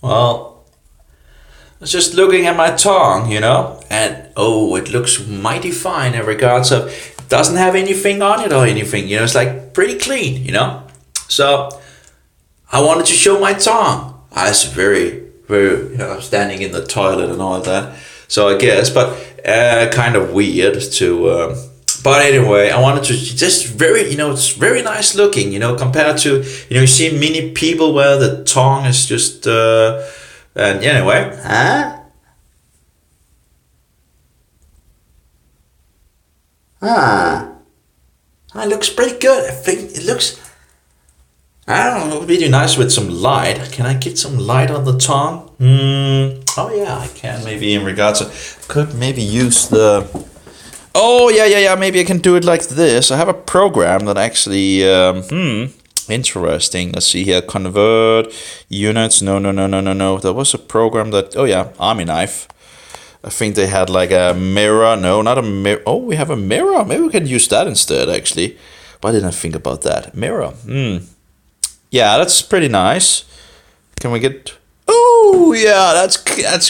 Well, I was just looking at my tongue, and oh, it looks mighty fine in regards of doesn't have anything on it or anything, it's like pretty clean. So I wanted to show my tongue. I was very, very, standing in the toilet and all that. So I guess, but kind of weird to. But anyway, I wanted to just very, it's very nice looking, compared to, you see many people where the tongue is just, and anyway, huh? Ah, it looks pretty good. I think it looks, I don't know, really nice with some light. Can I get some light on the tongue? Oh yeah, I can. Maybe in regards to, could maybe use the. Oh yeah. Maybe I can do it like this. I have a program that actually. Interesting. Let's see here. Convert units. No. There was a program that. Oh yeah, Army knife. I think they had like a mirror. No, not a mirror. Oh, we have a mirror. Maybe we can use that instead. Actually, why didn't I think about that? Mirror. Yeah, that's pretty nice. Can we get? Oh yeah, that's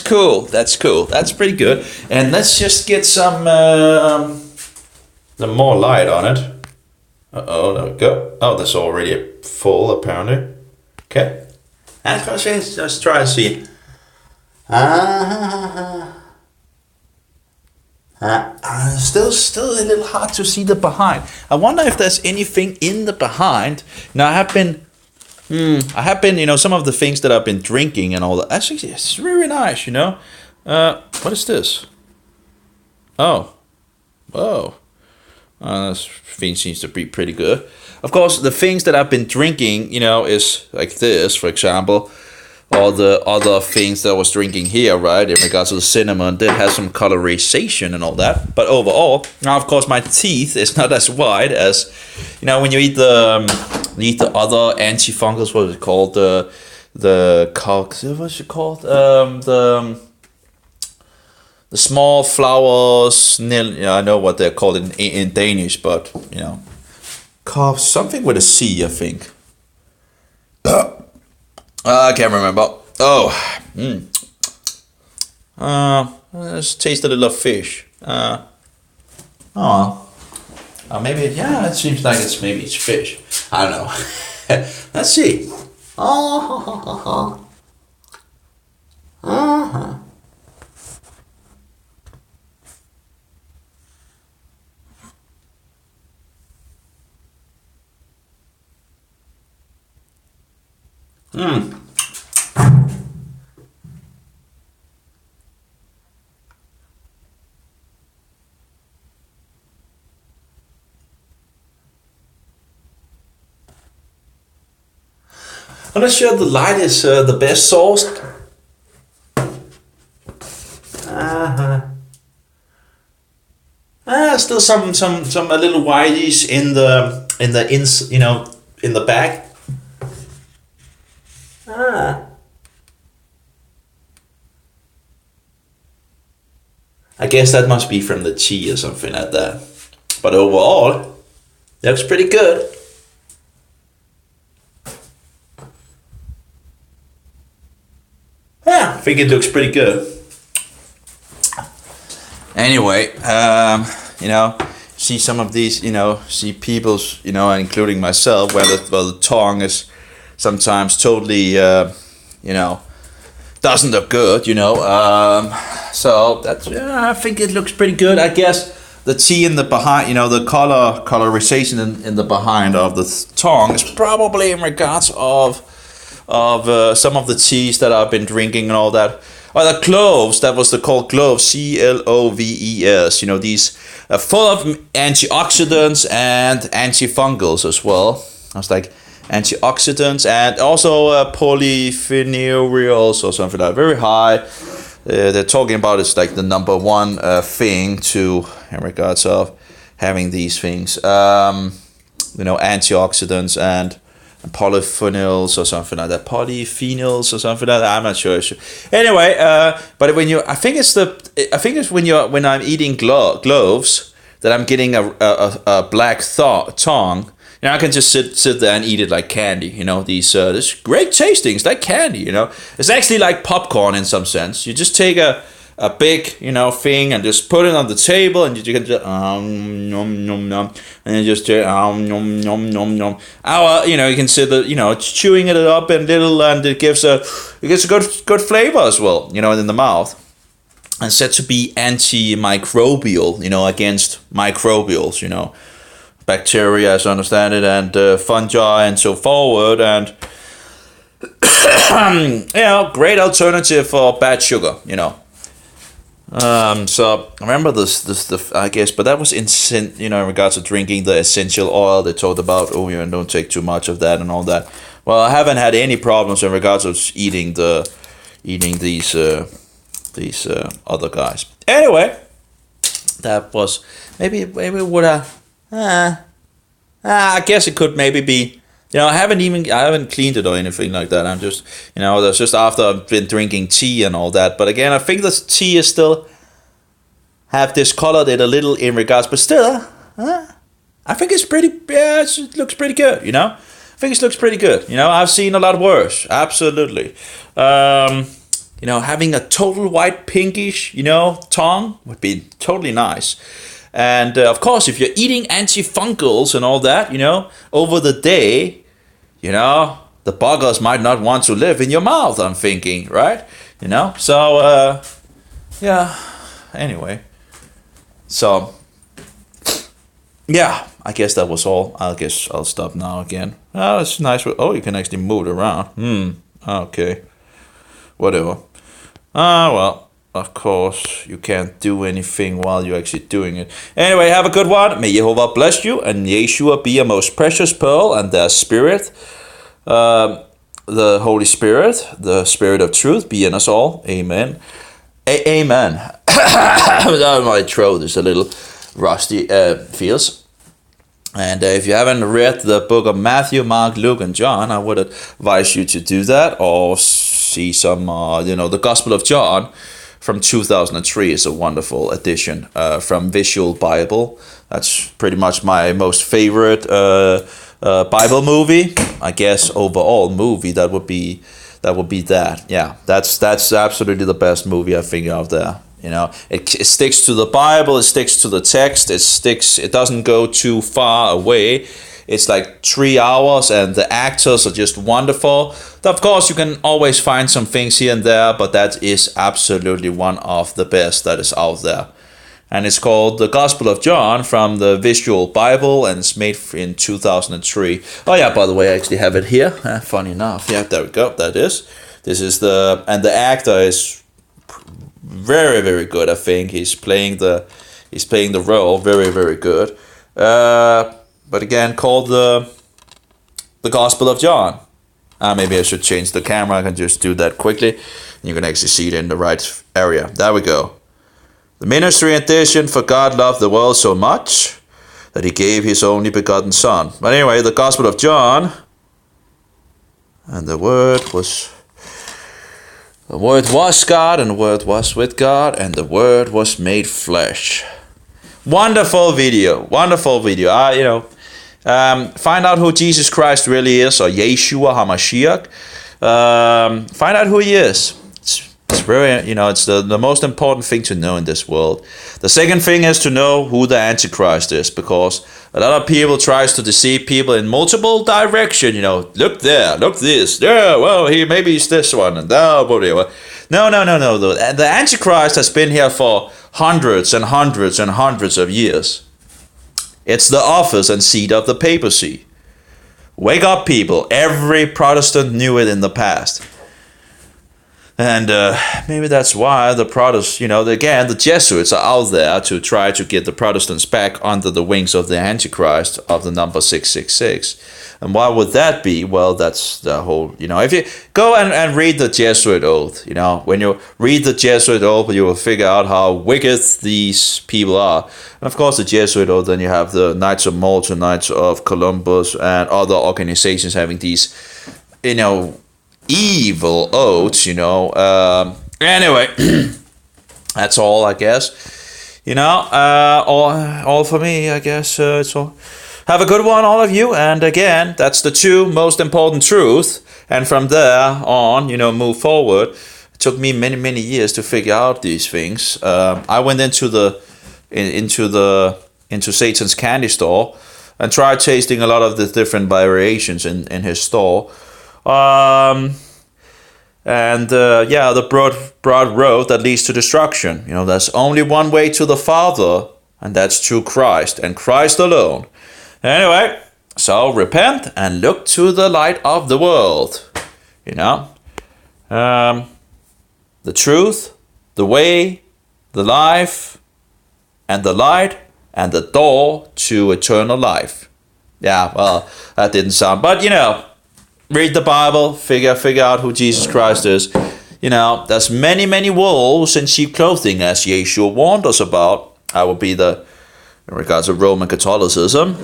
cool. That's cool. That's pretty good. And let's just get some more light on it. There we go. Oh, that's already full apparently. Okay. Let's try and see. Still a little hard to see the behind. I wonder if there's anything in the behind. Now I have been, some of the things that I've been drinking and all that. Actually, it's really nice, What is this? Oh, whoa. This thing seems to be pretty good. Of course, the things that I've been drinking, is like this, for example. All the other things that I was drinking here, right, in regards to the cinnamon, did have some colorization and all that. But overall, now of course my teeth is not as wide as, when you eat the other antifungals. What is it called? What's it called? The small flowers. I know what they're called in Danish, but something with a C, I think. I can't remember. Oh, let's taste a little fish. Maybe it seems like it's fish. I don't know. Let's see. I'm not sure the light is the best source. Still some a little whiteys in the back. I guess that must be from the tea or something like that. But overall, it looks pretty good. Yeah, I think it looks pretty good. Anyway, see some of these, see people's, including myself, where the tongue is sometimes totally, doesn't look good, So that's, I think it looks pretty good. I guess the tea in the behind, the colorization in the behind of the tongue is probably in regards of some of the teas that I've been drinking and all that. Or the cloves, that was called cloves, Cloves. These are full of antioxidants and antifungals as well. I was like, antioxidants and also polyphenols or something like that. Very high. They're talking about it's like the number one thing in regards of having these things. Antioxidants and polyphenols or something like that. Polyphenols or something like that. I'm not sure. Anyway, but I think it's when I'm eating cloves that I'm getting a black tongue. I can just sit there and eat it like candy. This great tasting. It's like candy. It's actually like popcorn in some sense. You just take a big, thing and just put it on the table, and you can just nom nom nom, and you just nom nom nom nom. You can sit chewing it up and it gives a good flavor as well, in the mouth, and said to be antimicrobial, against microbials, bacteria, as I understand it, and fungi and so forward, and great alternative for bad sugar, So I remember this I guess, but that was in regards to drinking the essential oil. They talked about, don't take too much of that and all that. Well, I haven't had any problems in regards to eating these other guys. Anyway, that was maybe would I guess it could maybe be. I haven't cleaned it or anything like that. I'm just, that's just after I've been drinking tea and all that. But again, I think the tea is still have discolored it a little in regards, but still, I think it's it looks pretty good, I think it looks pretty good. I've seen a lot worse, absolutely. Having a total white pinkish, tongue would be totally nice. And of course, if you're eating antifungals and all that, over the day, the buggers might not want to live in your mouth, I'm thinking, right? So, yeah, anyway. So, yeah, I guess that was all. I guess I'll stop now again. Oh, it's nice. Oh, you can actually move it around. Okay. Whatever. Well. Of course, you can't do anything while you're actually doing it. Anyway, have a good one. May Jehovah bless you, and Yeshua be a most precious pearl, and their spirit, the Holy Spirit, the Spirit of truth, be in us all. Amen. Amen. My throat is a little rusty, feels. And if you haven't read the book of Matthew, Mark, Luke, and John, I would advise you to do that, or see some, the Gospel of John. From 2003 is a wonderful edition from Visual Bible. That's pretty much my most favorite Bible movie. I guess overall movie that would be that. Yeah, that's absolutely the best movie I think out there. It sticks to the Bible. It sticks to the text. It doesn't go too far away. It's like 3 hours, and the actors are just wonderful. Of course, you can always find some things here and there, but that is absolutely one of the best that is out there. And it's called The Gospel of John from the Visual Bible, and it's made in 2003. Oh yeah, by the way, I actually have it here. Funny enough. Yeah, there we go. That is. This is the actor is very, very good, I think. He's playing the role very, very good. But again, called the Gospel of John. Maybe I should change the camera. I can just do that quickly. You can actually see it in the right area. There we go. The ministry edition, for God loved the world so much that he gave his only begotten Son. But anyway, the Gospel of John. And the Word was God, and the Word was with God, and the Word was made flesh. Wonderful video. Find out who Jesus Christ really is, or Yeshua HaMashiach. Find out who he is. It's very, it's the most important thing to know in this world. The second thing is to know who the Antichrist is, because a lot of people tries to deceive people in multiple directions. Look there, look this. Yeah, well, he's this one, and that, whatever. No. The Antichrist has been here for hundreds and hundreds and hundreds of years. It's the office and seat of the papacy. Wake up, people. Every Protestant knew it in the past. And maybe that's why the Protestants, the Jesuits are out there to try to get the Protestants back under the wings of the Antichrist of the number 666. And why would that be? Well, that's the whole, if you go and read the Jesuit oath, when you read the Jesuit oath, you will figure out how wicked these people are. And of course, the Jesuit oath, then you have the Knights of Malta, Knights of Columbus, and other organizations having these, evil oaths, anyway, that's all, I guess, all for me, I guess, it's all. Have a good one, all of you. And again, that's the two most important truths. And from there on, move forward. It took me many, many years to figure out these things. I went into Satan's candy store and tried tasting a lot of the different variations in his store. The broad road that leads to destruction. There's only one way to the Father, and that's through Christ and Christ alone. Anyway, so repent and look to the light of the world. The truth, the way, the life, and the light, and the door to eternal life. Yeah, well, that didn't sound, but read the Bible, figure out who Jesus Christ is. There's many, many wolves in sheep clothing, as Yeshua warned us about. I would be in regards to Roman Catholicism.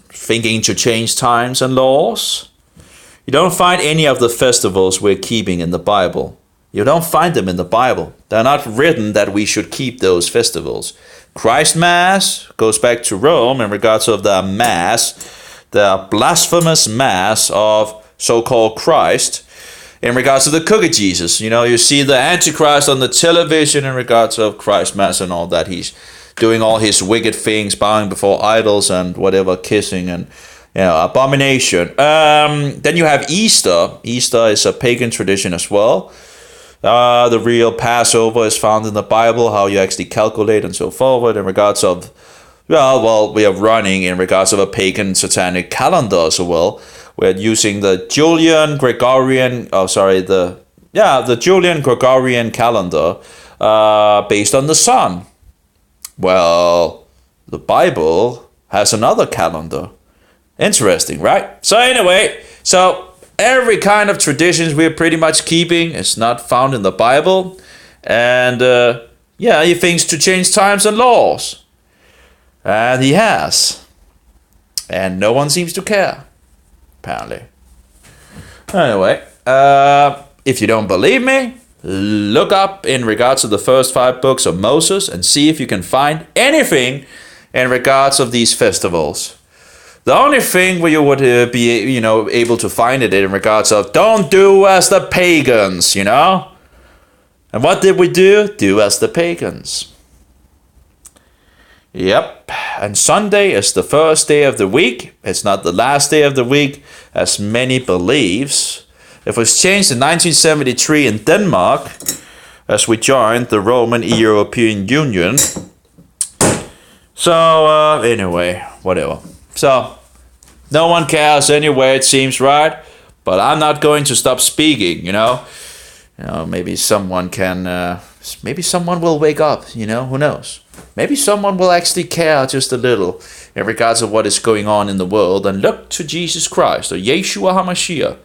Thinking to change times and laws. You don't find any of the festivals we're keeping in the Bible. You don't find them in the Bible. They're not written that we should keep those festivals. Christ Mass goes back to Rome in regards of the Mass, the blasphemous Mass of so-called Christ. In regards to the cookie Jesus, you see the Antichrist on the television in regards of Christ Mass and all that. He's doing all his wicked things, bowing before idols and whatever, kissing and abomination. Then you have Easter. Easter is a pagan tradition as well. The real Passover is found in the Bible, how you actually calculate and so forward in regards of, we are running in regards of a pagan satanic calendar as well. We're using the Julian Gregorian calendar based on the sun. Well, the Bible has another calendar. Interesting, right? So anyway, every kind of traditions we're pretty much keeping is not found in the Bible. And he thinks to change times and laws. And he has. And no one seems to care, apparently. Anyway, if you don't believe me, look up in regards to the first 5 books of Moses and see if you can find anything in regards of these festivals. The only thing where you would be, able to find it in regards of don't do as the pagans, And what did we do? Do as the pagans. Yep. And Sunday is the first day of the week. It's not the last day of the week, as many believes. It was changed in 1973 in Denmark, as we joined the Roman European Union. So, anyway, whatever. So, no one cares anyway, it seems, right? But I'm not going to stop speaking, Maybe someone can, maybe someone will wake up, who knows? Maybe someone will actually care just a little in regards of what is going on in the world and look to Jesus Christ, or Yeshua HaMashiach,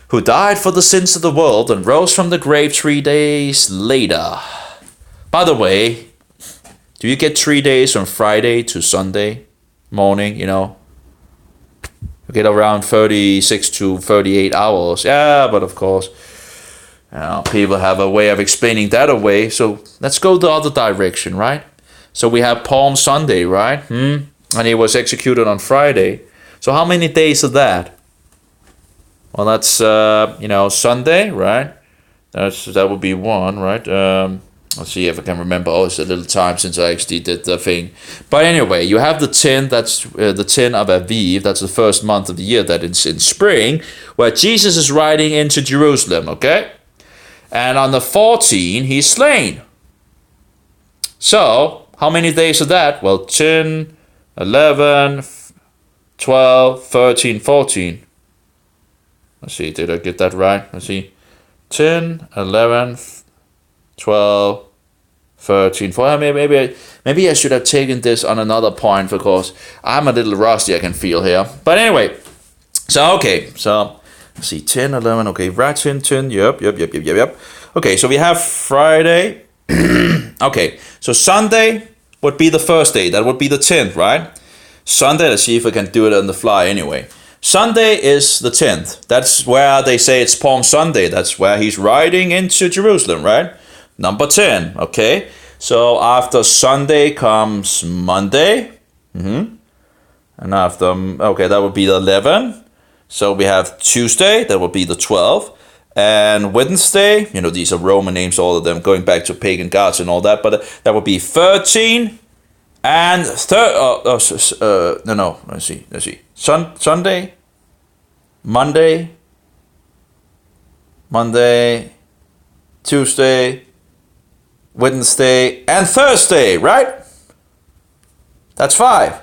who died for the sins of the world and rose from the grave 3 days later. By the way, do you get 3 days from Friday to Sunday morning, You get around 36 to 38 hours. Yeah, but of course, people have a way of explaining that away. So let's go the other direction, right? So we have Palm Sunday, right? And he was executed on Friday. So how many days is that? Well, that's, Sunday, right? That would be one, right? Let's see if I can remember. Oh, it's a little time since I actually did the thing. But anyway, you have the 10, that's the 10 of Aviv. That's the first month of the year, that it's in spring, where Jesus is riding into Jerusalem, okay? And on the 14th, he's slain. So, how many days is that? Well, 10, 11, 12, 13, 14. Let's see, did I get that right? Let's see. 10, 11, 12, 13, 14. Maybe I should have taken this on another point, because I'm a little rusty, I can feel here. But anyway, so let's see, 10, 11, okay, right, 10, yep. Okay, so we have Friday. Okay, so Sunday would be the first day. That would be the 10th, right? Sunday, let's see if I can do it on the fly anyway. Sunday is the 10th. That's where they say it's Palm Sunday. That's where he's riding into Jerusalem, right? Number 10, okay? So after Sunday comes Monday. And after, okay, that would be the 11. So we have Tuesday, that would be the 12. And Wednesday, these are Roman names, all of them, going back to pagan gods and all that. But that would be 13. And let's see. Sunday, Monday, Tuesday, Wednesday, and Thursday, right? That's 5.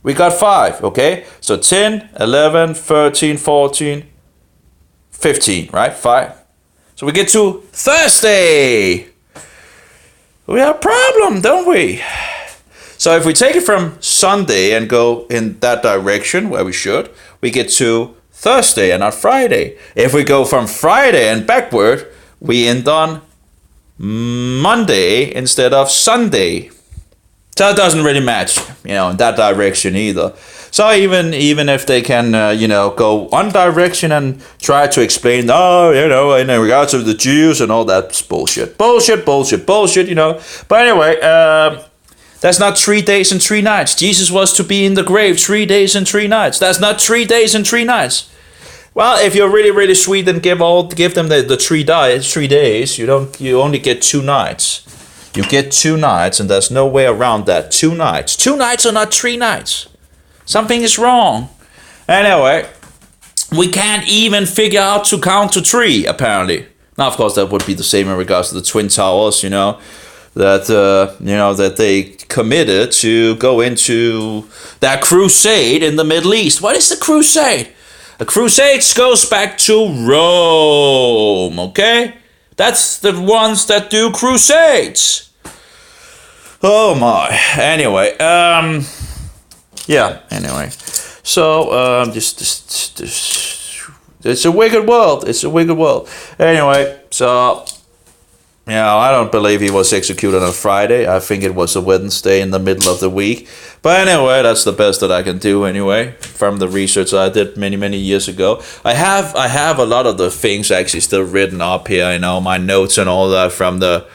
We got 5, okay? So 10, 11, 13, 14, 15, right? 5. So we get to Thursday. We have a problem, don't we? So if we take it from Sunday and go in that direction where we should, we get to Thursday and not Friday. If we go from Friday and backward, we end on Monday instead of Sunday. So it doesn't really match, in that direction either. So even if they can, go one direction and try to explain, in regards to the Jews and all that bullshit. Bullshit. But anyway, that's not 3 days and 3 nights. Jesus was to be in the grave 3 days and 3 nights. That's not 3 days and 3 nights. Well, if you're really, really sweet, then give them the 3 days. You only get 2 nights. You get 2 nights, and there's no way around that. 2 nights. 2 nights are not 3 nights. Something is wrong. Anyway, we can't even figure out to count to 3, apparently. Now, of course, that would be the same in regards to the Twin Towers, that they committed to go into that crusade in the Middle East. What is the crusade? The crusade goes back to Rome, okay? That's the ones that do crusades. Oh my. Anyway, So, it's a wicked world. Anyway, so, I don't believe he was executed on Friday. I think it was a Wednesday in the middle of the week. But anyway, that's the best that I can do anyway, from the research I did many, many years ago. I have a lot of the things actually still written up here, my notes and all that from the,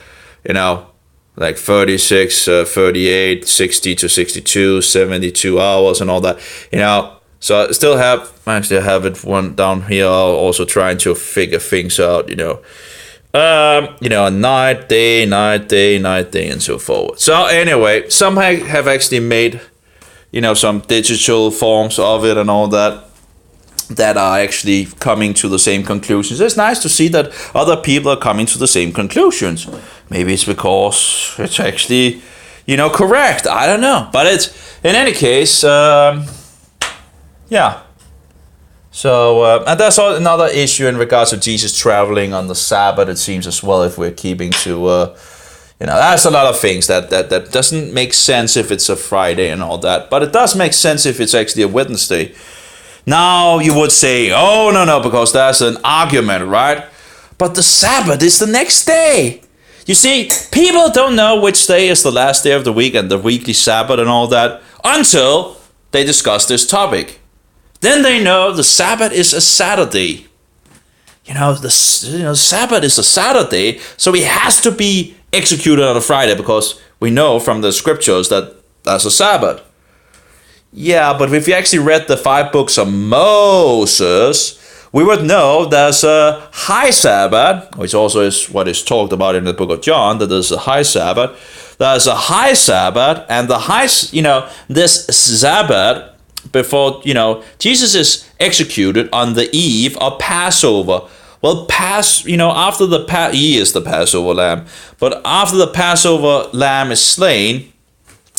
like 36, 38, 60 to 62, 72 hours and all that, So I still have it one down here, also trying to figure things out, night, day, and so forth. So anyway, some have actually made, some digital forms of it and all that are actually coming to the same conclusions. It's nice to see that other people are coming to the same conclusions. Maybe it's because it's actually, correct. I don't know. But it's, in any case, yeah. So, and that's another issue in regards to Jesus traveling on the Sabbath, it seems as well, if we're keeping to, that's a lot of things that doesn't make sense if it's a Friday and all that. But it does make sense if it's actually a Wednesday. Now, you would say, oh, no, because that's an argument, right? But the Sabbath is the next day. You see, people don't know which day is the last day of the week and the weekly Sabbath and all that until they discuss this topic. Then they know the Sabbath is a Saturday. The Sabbath is a Saturday, so he has to be executed on a Friday because we know from the scriptures that that's a Sabbath. Yeah, but if you actually read the 5 books of Moses, we would know there's a high Sabbath, which also is what is talked about in the book of John, that there's a high Sabbath. There's a high Sabbath, and the high, this Sabbath, before, Jesus is executed on the eve of Passover. Well, after he is the Passover lamb, but after the Passover lamb is slain,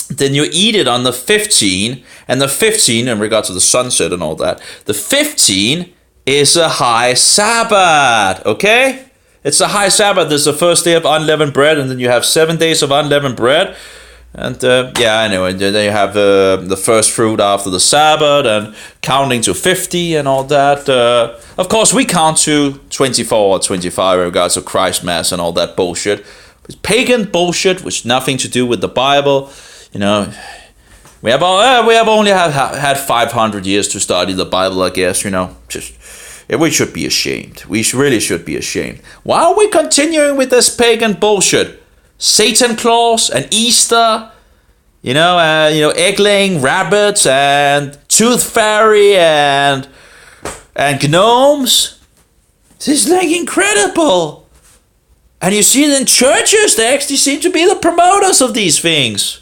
then you eat it on the 15, and the 15, in regard to the sunset and all that, the 15 is a high Sabbath, okay? It's a high Sabbath. There's the first day of unleavened bread, and then you have 7 days of unleavened bread. And anyway, then you have the first fruit after the Sabbath and counting to 50 and all that. Of course, we count to 24 or 25 in regards to Christ Mass and all that bullshit. It's pagan bullshit, which nothing to do with the Bible. We have only had 500 years to study the Bible, I guess. We should be ashamed. We really should be ashamed. Why are we continuing with this pagan bullshit? Satan Claus and Easter, egg-laying rabbits and tooth fairy and gnomes. This is like incredible. And you see it in churches, they actually seem to be the promoters of these things.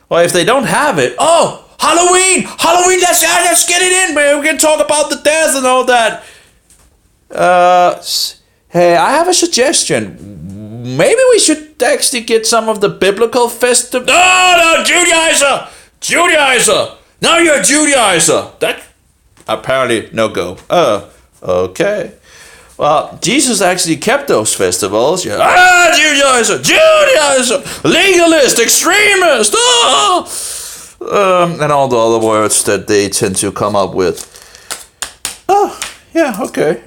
Or if they don't have it, Halloween, let's get it in, man. We can talk about the death and all that. Hey, I have a suggestion. Maybe we should actually get some of the biblical festival. No, Judaizer. Now you're a Judaizer. That apparently no go. Okay. Well, Jesus actually kept those festivals. Yeah. Judaizer, legalist, extremist, and all the other words that they tend to come up with. Yeah, okay.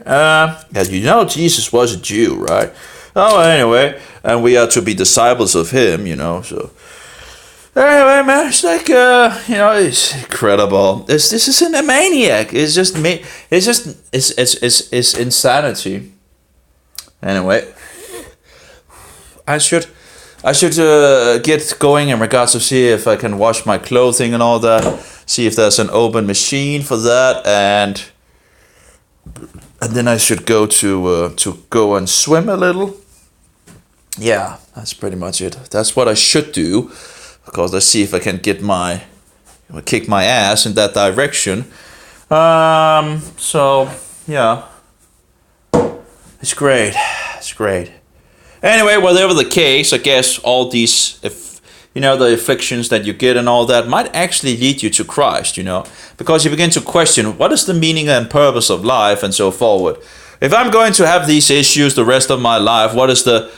Jesus was a Jew, right? Anyway, and we are to be disciples of him, so. Anyway, man, it's like, it's incredible. This isn't a maniac. It's just me. It's insanity. Anyway, I should get going in regards to see if I can wash my clothing and all that. See if there's an open machine for that, and then I should go to go and swim a little. Yeah, that's pretty much it. That's what I should do. Because let's see if I can kick my ass in that direction. So yeah, it's great. Anyway, whatever the case, I guess all these, the afflictions that you get and all that might actually lead you to Christ. Because you begin to question what is the meaning and purpose of life and so forward. If I'm going to have these issues the rest of my life, what is the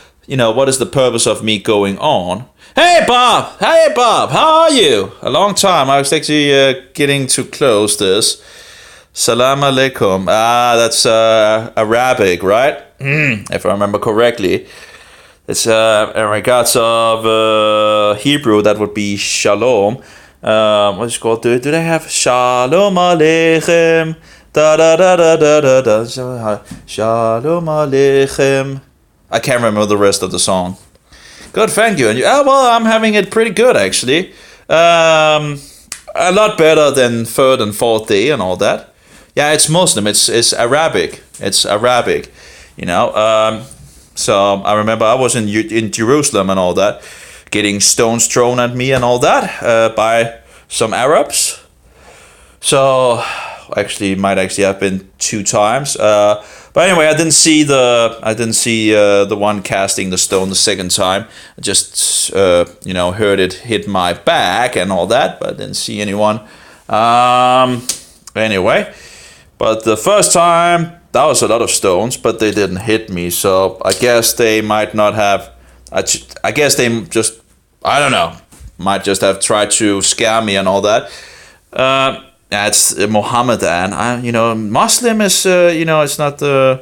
purpose of me going on? Hey Bob, how are you? A long time. I was actually getting to close this. Salam alaikum. That's Arabic, right? If I remember correctly. It's in regards of Hebrew, that would be shalom. What is it called? Do they have shalom aleichem? Da da da da da da da. Shalom aleichem. I can't remember the rest of the song. Good, thank you. And I'm having it pretty good actually. A lot better than third and fourth day and all that. Yeah, it's Muslim. It's Arabic. It's Arabic. So I remember I was in Jerusalem and all that, getting stones thrown at me and all that by some Arabs. So might have been 2 times. But anyway, I didn't see the one casting the stone the second time. I just heard it hit my back and all that, but I didn't see anyone. Anyway, but the first time that was a lot of stones, but they didn't hit me. So I guess they might not have. I guess they just, I don't know, might just have tried to scare me and all that. It's Mohammedan. Muslim is, it's not the.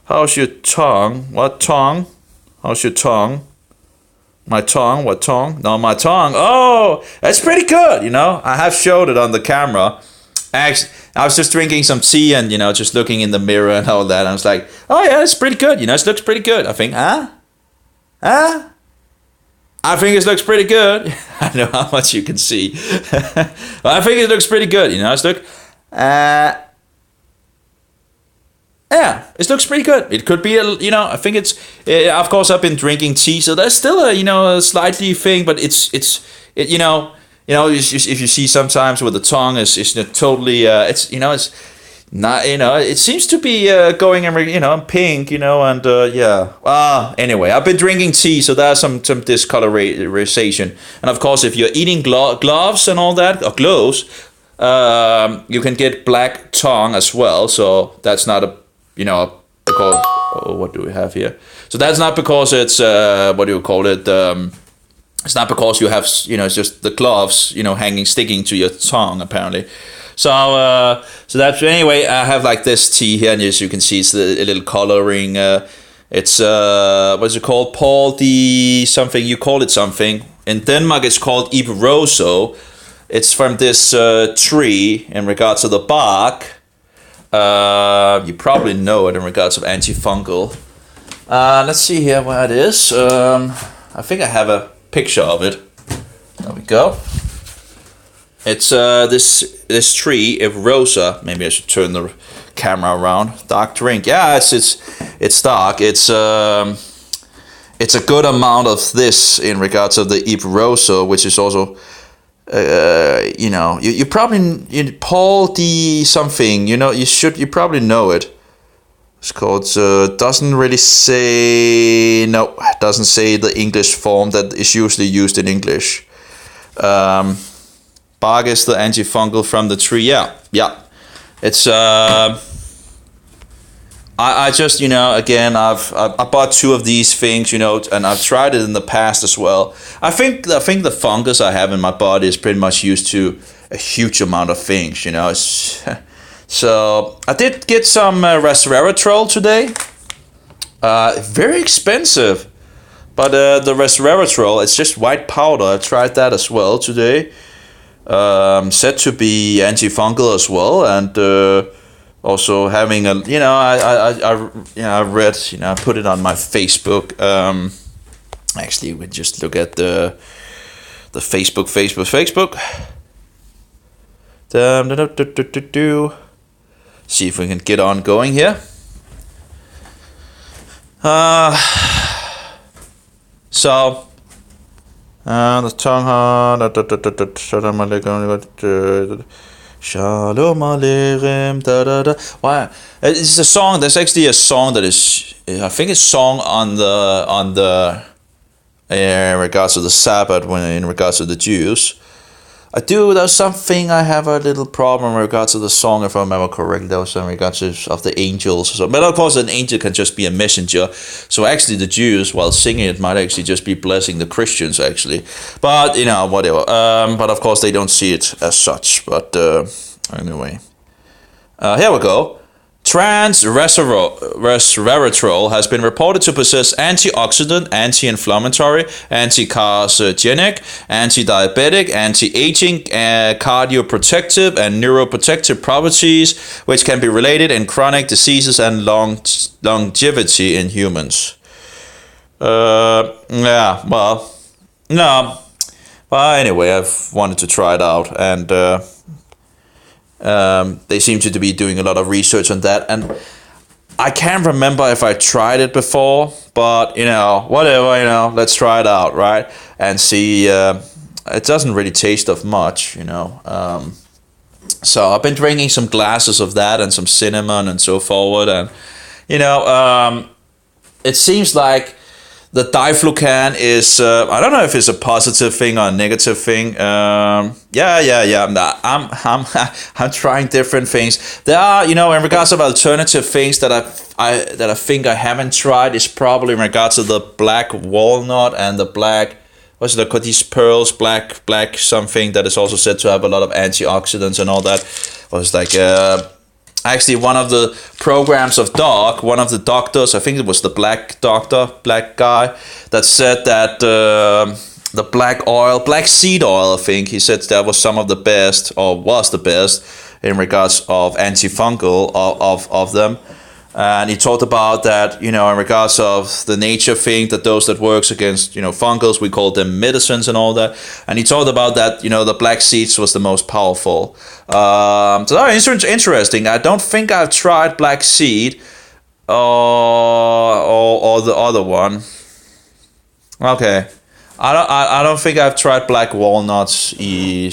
How's your tongue? What tongue? How's your tongue? My tongue? What tongue? No, my tongue. Oh, that's pretty good. I have showed it on the camera. Actually, I was just drinking some tea and just looking in the mirror and all that. I was like, oh yeah, it's pretty good. It looks pretty good. I think, I think it looks pretty good. I know how much you can see. I think it looks pretty good. It looks pretty good. It could be I think it's. Of course, I've been drinking tea, so there's still a slightly thing, but it's if you see sometimes with the tongue is totally it's not, it seems to be going in, pink, and yeah. Anyway, I've been drinking tea, so there's some discoloration. And of course, if you're eating gloves and all that, or gloves, you can get black tongue as well. So that's not because, what do we have here? So that's not because it's, what do you call it? It's not because you have, it's just the gloves, sticking to your tongue, apparently. So that's, anyway, I have like this tea here, and as you can see, it's a little coloring. It's, what's it called? Paul the something, you call it something. In Denmark, it's called Iberoso. It's from this tree in regards to the bark. You probably know it in regards of antifungal. Let's see here where it is. I think I have a picture of it. There we go. It's this tree, Rosa. Maybe I should turn the camera around. Dark drink. Yeah, it's dark. It's a good amount of this in regards of the Rosa, which is also you probably Paul D something. You probably know it. It's called, doesn't really say, no, doesn't say the English form that is usually used in English. Bark is the antifungal from the tree, yeah. It's, I just, again, I bought 2 of these things, and I've tried it in the past as well. I think the fungus I have in my body is pretty much used to a huge amount of things, it's... So I did get some resveratrol today. Very expensive, but the resveratrol, it's just white powder. I tried that as well today. Said to be antifungal as well, and also having a I read I put it on my Facebook. Actually, we just look at the Facebook. See if we can get on going here. So the tongue. Shalom Aleichem. Wow, it's a song. There's actually a song that is. I think it's song on the in regards to the Sabbath when in regards to the Jews. There's something I have a little problem in regards to the song, if I remember correctly. That was in regards of the angels. But of course, an angel can just be a messenger. So actually, the Jews, while singing it, might actually just be blessing the Christians, actually. But, whatever. But of course, they don't see it as such. But anyway. Here we go. Trans resveratrol has been reported to possess antioxidant, anti-inflammatory, anti-carcinogenic, anti-diabetic, anti-aging, cardioprotective, and neuroprotective properties, which can be related in chronic diseases and longevity in humans. Well, anyway, I've wanted to try it out, and they seem to be doing a lot of research on that, and I can't remember if I tried it before, but whatever, let's try it out, right? And see. It doesn't really taste of much, so I've been drinking some glasses of that and some cinnamon and so forward, and it seems like the diflucan is, I don't know if it's a positive thing or a negative thing. I'm trying different things. There are, in regards of alternative things that I think I haven't tried, is probably in regards to the black walnut and the black, what's it called, these pearls, black something that is also said to have a lot of antioxidants and all that. Was like, actually, one of the programs of Doc, one of the doctors, I think it was the black guy, that said that the black seed oil, I think, he said that was some of the best, or was the best, in regards of antifungal of them. And he talked about that, in regards of the nature thing, that those that works against, fungals, we call them medicines and all that. And he talked about that, the black seeds was the most powerful. So that was interesting. I don't think I've tried black seed or the other one. Okay. I don't think I've tried black walnuts,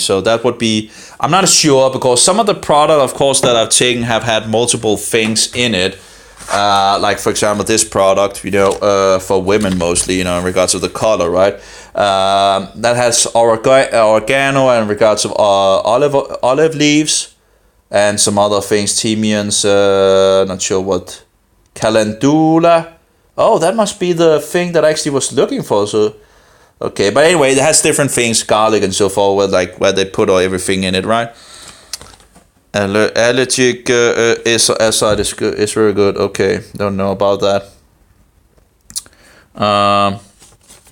so that would be, I'm not sure, because some of the product, of course, that I've taken have had multiple things in it. Like, for example, this product, for women mostly, in regards to the color, right? That has oregano and in regards of olive leaves and some other things, timians, not sure what, calendula. Oh, that must be the thing that I actually was looking for, so... Okay, but anyway, it has different things, garlic and so forth, like where they put everything in it, right? Allergic acid is good. It's very good. Okay, don't know about that.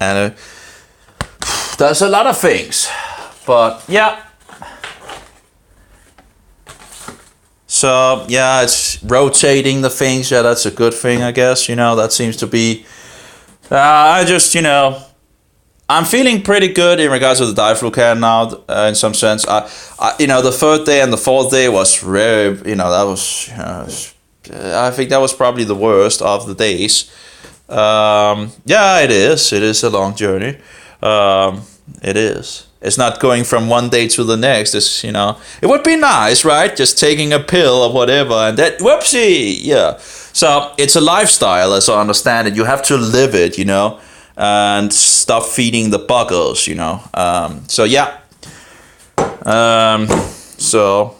And there's a lot of things, but yeah. So yeah, it's rotating the things. Yeah, that's a good thing, I guess. That seems to be. I just I'm feeling pretty good in regards to the diflucan now. In some sense, the third day and the fourth day was very, that was. I think that was probably the worst of the days. Yeah, it is. It is a long journey. It is. It's not going from one day to the next. It would be nice, right? Just taking a pill or whatever, and that whoopsie, yeah. So it's a lifestyle, as I understand it. You have to live it, and stop feeding the buggers, So yeah. So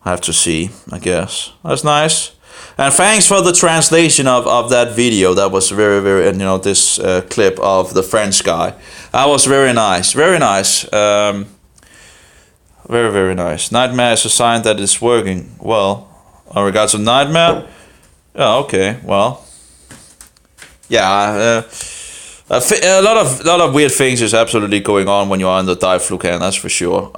I have to see, I guess. That's nice. And thanks for the translation of that video. That was very, very, this clip of the French guy. That was very nice. Very nice. Very, very nice. Nightmare is a sign that it's working well. In regards to nightmare? Oh, okay. Well. Yeah. A lot of weird things is absolutely going on when you're on the diflucan. That's for sure.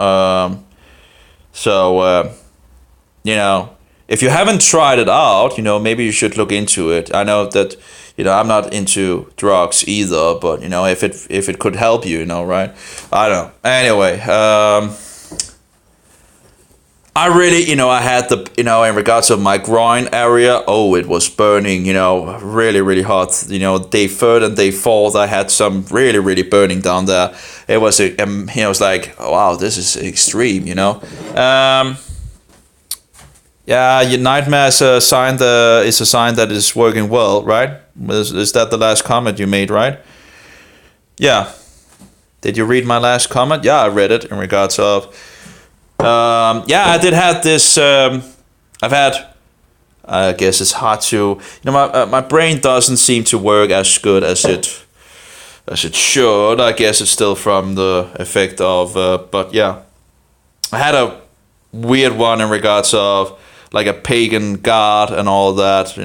If you haven't tried it out, maybe you should look into it. I know that, I'm not into drugs either, but if it could help you, right? I don't know. Anyway, I really, I had in regards of my groin area, it was burning, really, really hot. Day third and day fourth, I had some really, really burning down there. It was, it was like, wow, this is extreme, Yeah, your nightmare is a sign that is working well, right? Is that the last comment you made, right? Yeah. Did you read my last comment? Yeah, I read it in regards of. I did have this. I guess it's hard to. My brain doesn't seem to work as good as it should. I guess it's still from the effect of. But yeah, I had a weird one in regards of. Like a pagan god and all that,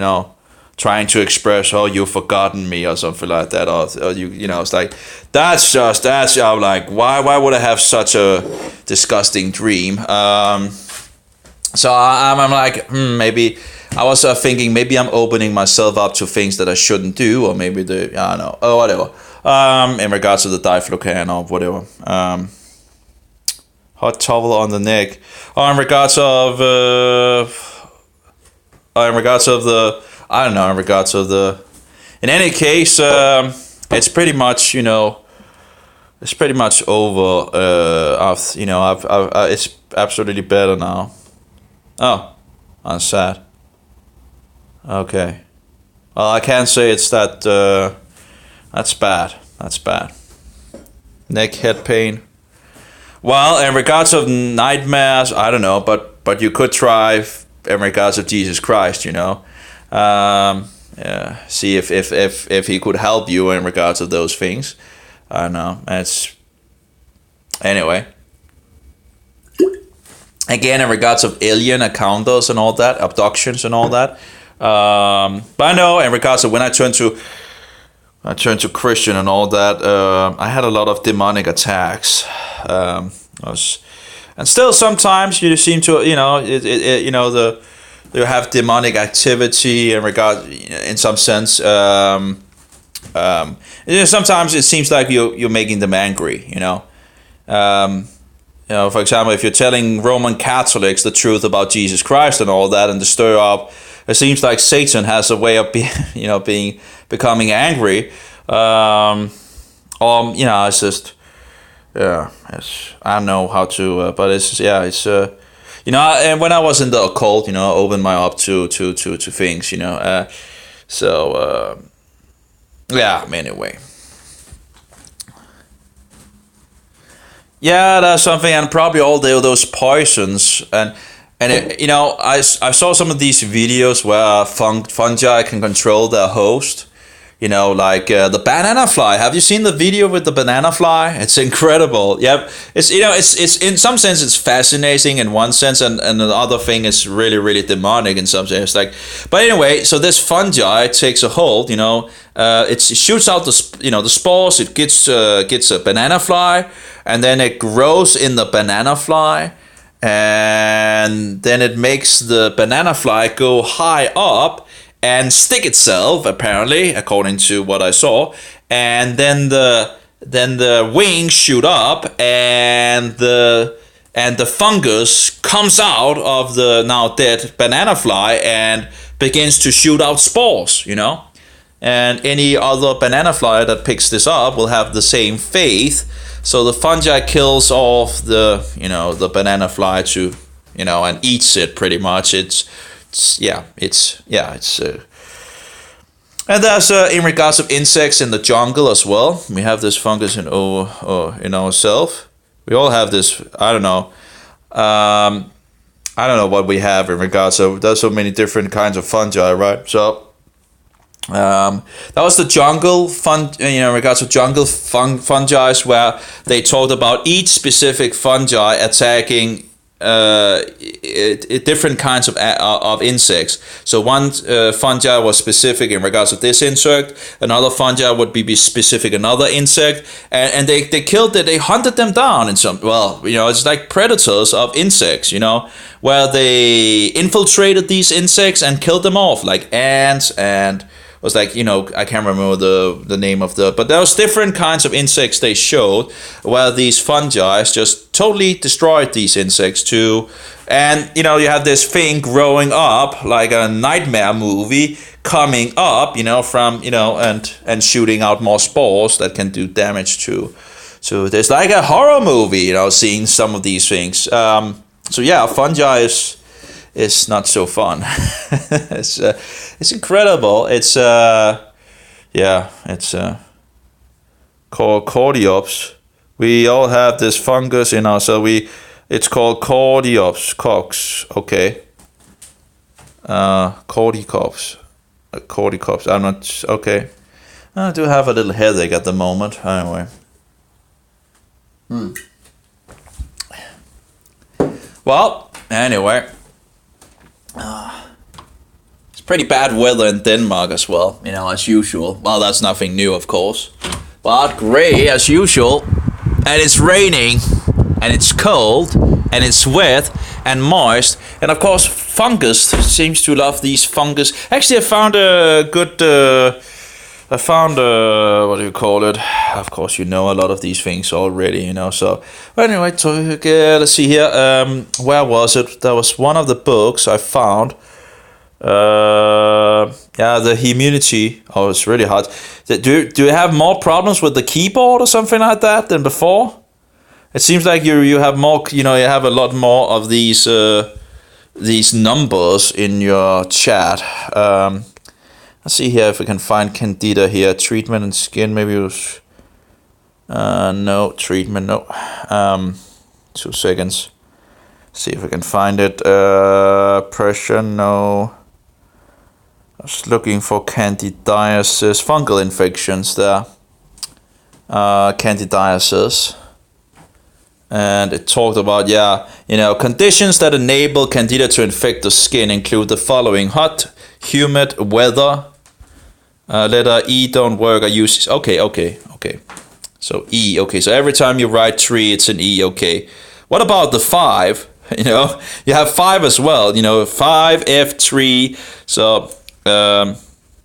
trying to express, you've forgotten me or something like that, or it's like, I'm like, why would I have such a disgusting dream? So I'm like, maybe, I was thinking maybe I'm opening myself up to things that I shouldn't do, or maybe I don't know, whatever, in regards to the diflucan or whatever, hot towel on the neck. In regards of in any case, it's pretty much, it's pretty much over. It's absolutely better now. Oh, I'm sad. Okay. Well, I can't say it's that, that's bad. That's bad. Neck, head pain. Well, in regards of nightmares, I don't know, but you could try in regards of Jesus Christ, see if he could help you in regards of those things. I don't know. Anyway. Again, in regards of alien encounters and all that, abductions and all that. But I know in regards of when I turned to Christian and all that, I had a lot of demonic attacks. And still sometimes you seem to, you have demonic activity in regard, in some sense. Sometimes it seems like you're making them angry. For example, if you're telling Roman Catholics the truth about Jesus Christ and all that, and to stir up, it seems like Satan has a way of becoming angry. It's just. Yeah, I don't know how to, but and when I was in the occult, I opened my up to things, anyway. Yeah, that's something, and probably all those poisons, and I saw some of these videos where fungi can control their host. Like the banana fly. Have you seen the video with the banana fly? It's incredible. Yep. It's it's in some sense it's fascinating in one sense, and the other thing is really, really demonic in some sense. But anyway, so this fungi takes a hold. It shoots out the spores. It gets a banana fly, and then it grows in the banana fly, and then it makes the banana fly go high up and stick itself, apparently, according to what I saw, and then the then the wings shoot up, and the fungus comes out of the now dead banana fly and begins to shoot out spores, you know. And any other banana fly that picks this up will have the same fate. So the fungi kills off the banana fly to, and eats it pretty much. And there's in regards of insects in the jungle as well. We have this fungus in ourselves. We all have this. I don't know. I don't know what we have in regards of. There's so many different kinds of fungi, right? So that was the jungle in regards to jungle fungi, where they talked about each specific fungi attacking different kinds of insects. So one fungi was specific in regards to this insect, another fungi would be specific another insect, and they killed it. They hunted them down in some, it's like predators of insects, where they infiltrated these insects and killed them off, like ants, and was like, I can't remember the name of but there was different kinds of insects they showed where these fungi just totally destroyed these insects too. And, you have this thing growing up like a nightmare movie coming up, from, and shooting out more spores that can do damage to. So there's like a horror movie, seeing some of these things. Fungi is not so fun. It's incredible. It's called Cordiops. We all have this fungus in ourselves. It's called Cordiops cox. Okay. Cordycops. Cordycops. I'm not okay. I do have a little headache at the moment. Anyway. Well, anyway. It's pretty bad weather in Denmark as well, as usual. Well, that's nothing new, of course. But grey as usual, and it's raining, and it's cold, and it's wet and moist, and of course fungus seems to love these fungus. Actually, I found a good. What do you call it? Of course, a lot of these things already, So, anyway, let's see here. Where was it? That was one of the books I found. The immunity. Oh, it's really hard. Do you have more problems with the keyboard or something like that than before? It seems like you have more. You have a lot more of these numbers in your chat. Let's see here if we can find Candida here. Treatment and skin, maybe it was... no, treatment, no. 2 seconds. See if we can find it. Pressure, no. I was looking for candidiasis. Fungal infections there. Candidiasis. And it talked about, conditions that enable Candida to infect the skin include the following: hot, humid weather. Letter E don't work. I use okay. So E, okay. So every time you write 3, it's an E, okay. What about the 5? You have 5 as well. 5 F3. So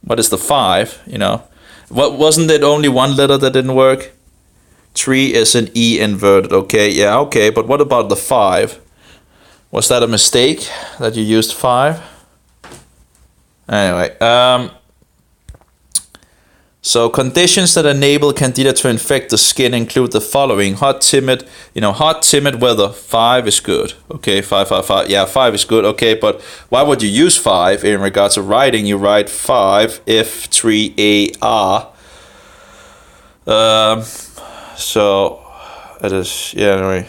what is the 5? What wasn't it only one letter that didn't work? 3 is an E inverted. Okay, yeah, okay. But what about the 5? Was that a mistake that you used 5? Anyway, so conditions that enable Candida to infect the skin include the following: hot, timid weather. 5 is good. Okay, 5. Yeah, 5 is good. Okay, but why would you use 5 in regards to writing? You write 5 F3AR. So it is, anyway.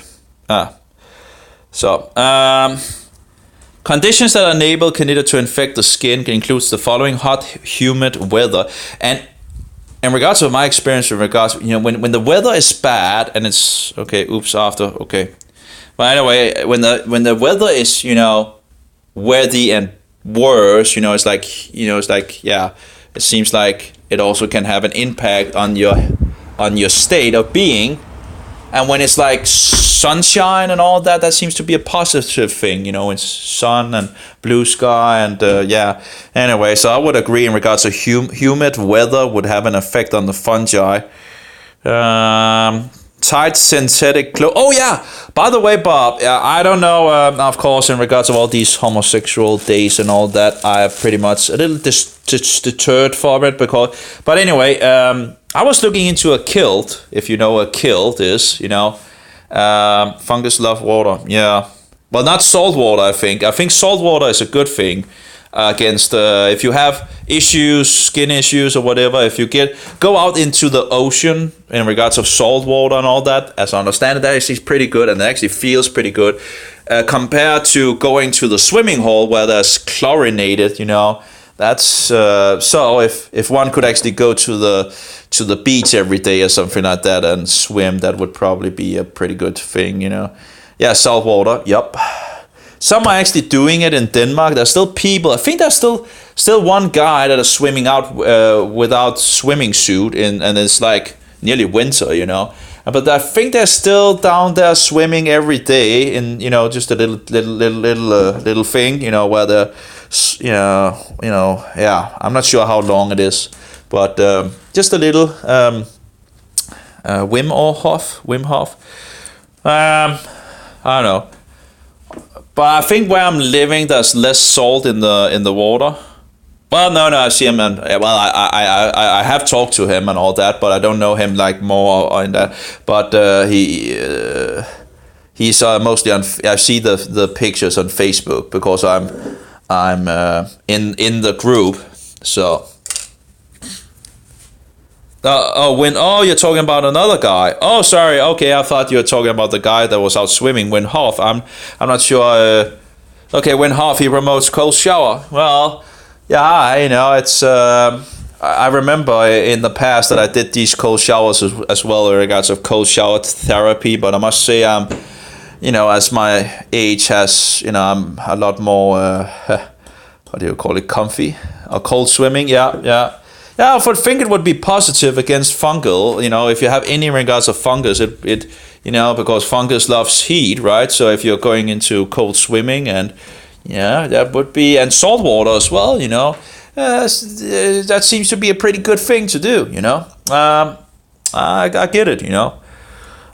Conditions that enable Candida to infect the skin includes the following: hot, humid weather. And in regards to my experience, when the weather is bad and it's okay. But anyway, when the weather is wetty and worse, it seems like it also can have an impact on your state of being. And when it's like sunshine and all that seems to be a positive thing, it's sun and blue sky and Anyway, so I would agree in regards to humid weather would have an effect on the fungi. Tight synthetic clothes. Oh yeah. By the way, Bob, I don't know. Of course, in regards of all these homosexual days and all that, I have pretty much a little deterred from it because. But anyway, I was looking into a kilt. If you know what a kilt is, fungus love water. Yeah. Well, not salt water. I think salt water is a good thing. Against if you have issues, skin issues or whatever, if you go out into the ocean in regards of salt water and all that, as I understand it, that actually is pretty good and it actually feels pretty good compared to going to the swimming hole where there's chlorinated. That's so if one could actually go to the beach every day or something like that and swim, that would probably be a pretty good thing. Yeah, salt water. Yep. Some are actually doing it in Denmark. There's still people. I think there's still one guy that is swimming out without swimming suit, and it's like nearly winter, But I think they're still down there swimming every day in just a little thing, where the yeah. I'm not sure how long it is, but just a little Wim Hof. I don't know. But I think where I'm living, there's less salt in the water. Well, no, I see him, and well, I have talked to him and all that, but I don't know him like more in that. But he's mostly on. I see the pictures on Facebook because I'm in the group. So. You're talking about another guy. Oh, sorry. Okay, I thought you were talking about the guy that was out swimming, Wim Hof. I'm not sure. Okay, Wim Hof, he promotes cold shower. Well, yeah, it's. I remember in the past that I did these cold showers as well in regards of cold shower therapy. But I must say, as my age has, I'm a lot more. What do you call it? Comfy or cold swimming? Yeah. Yeah, I think it would be positive against fungal. If you have any regards of fungus, it because fungus loves heat, right? So if you're going into cold swimming, and that would be, and salt water as well. That seems to be a pretty good thing to do. I get it.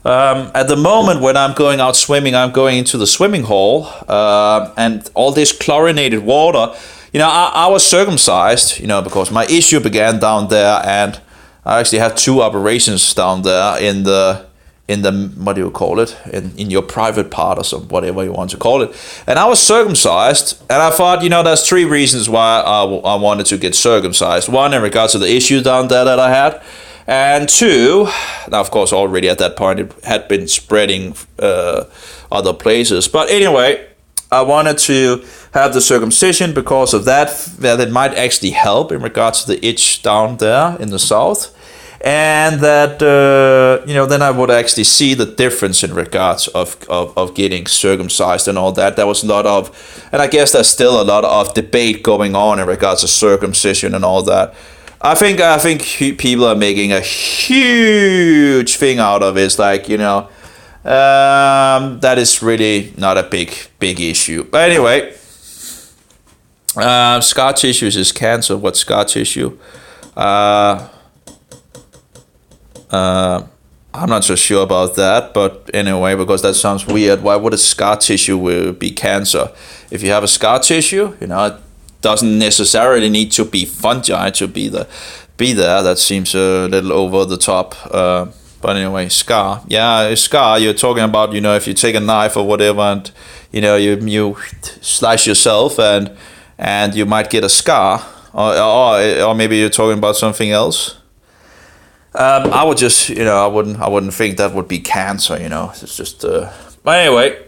At the moment when I'm going out swimming, I'm going into the swimming hole, and all this chlorinated water. I was circumcised, because my issue began down there, and I actually had 2 operations down there in the what do you call it, in your private part or some whatever you want to call it. And I was circumcised, and I thought, there's 3 reasons why I wanted to get circumcised. 1, in regards to the issue down there that I had, and 2, now of course already at that point it had been spreading other places. But anyway, I wanted to have the circumcision because of that it might actually help in regards to the itch down there in the south, and that then I would actually see the difference in regards of getting circumcised and all that. There was a lot of, and I guess there's still a lot of debate going on in regards to circumcision and all that. I think people are making a huge thing out of it. It's like, that is really not a big issue. But anyway, scar tissue is cancer. What's scar tissue? I'm not so sure about that, but anyway, because that sounds weird. Why would a scar tissue be cancer? If you have a scar tissue, it doesn't necessarily need to be fungi to be there. That seems a little over the top. But anyway, scar. Yeah, a scar. You're talking about, if you take a knife or whatever, and you slice yourself, and you might get a scar, or maybe you're talking about something else. I would just, I wouldn't think that would be cancer. It's just. But anyway,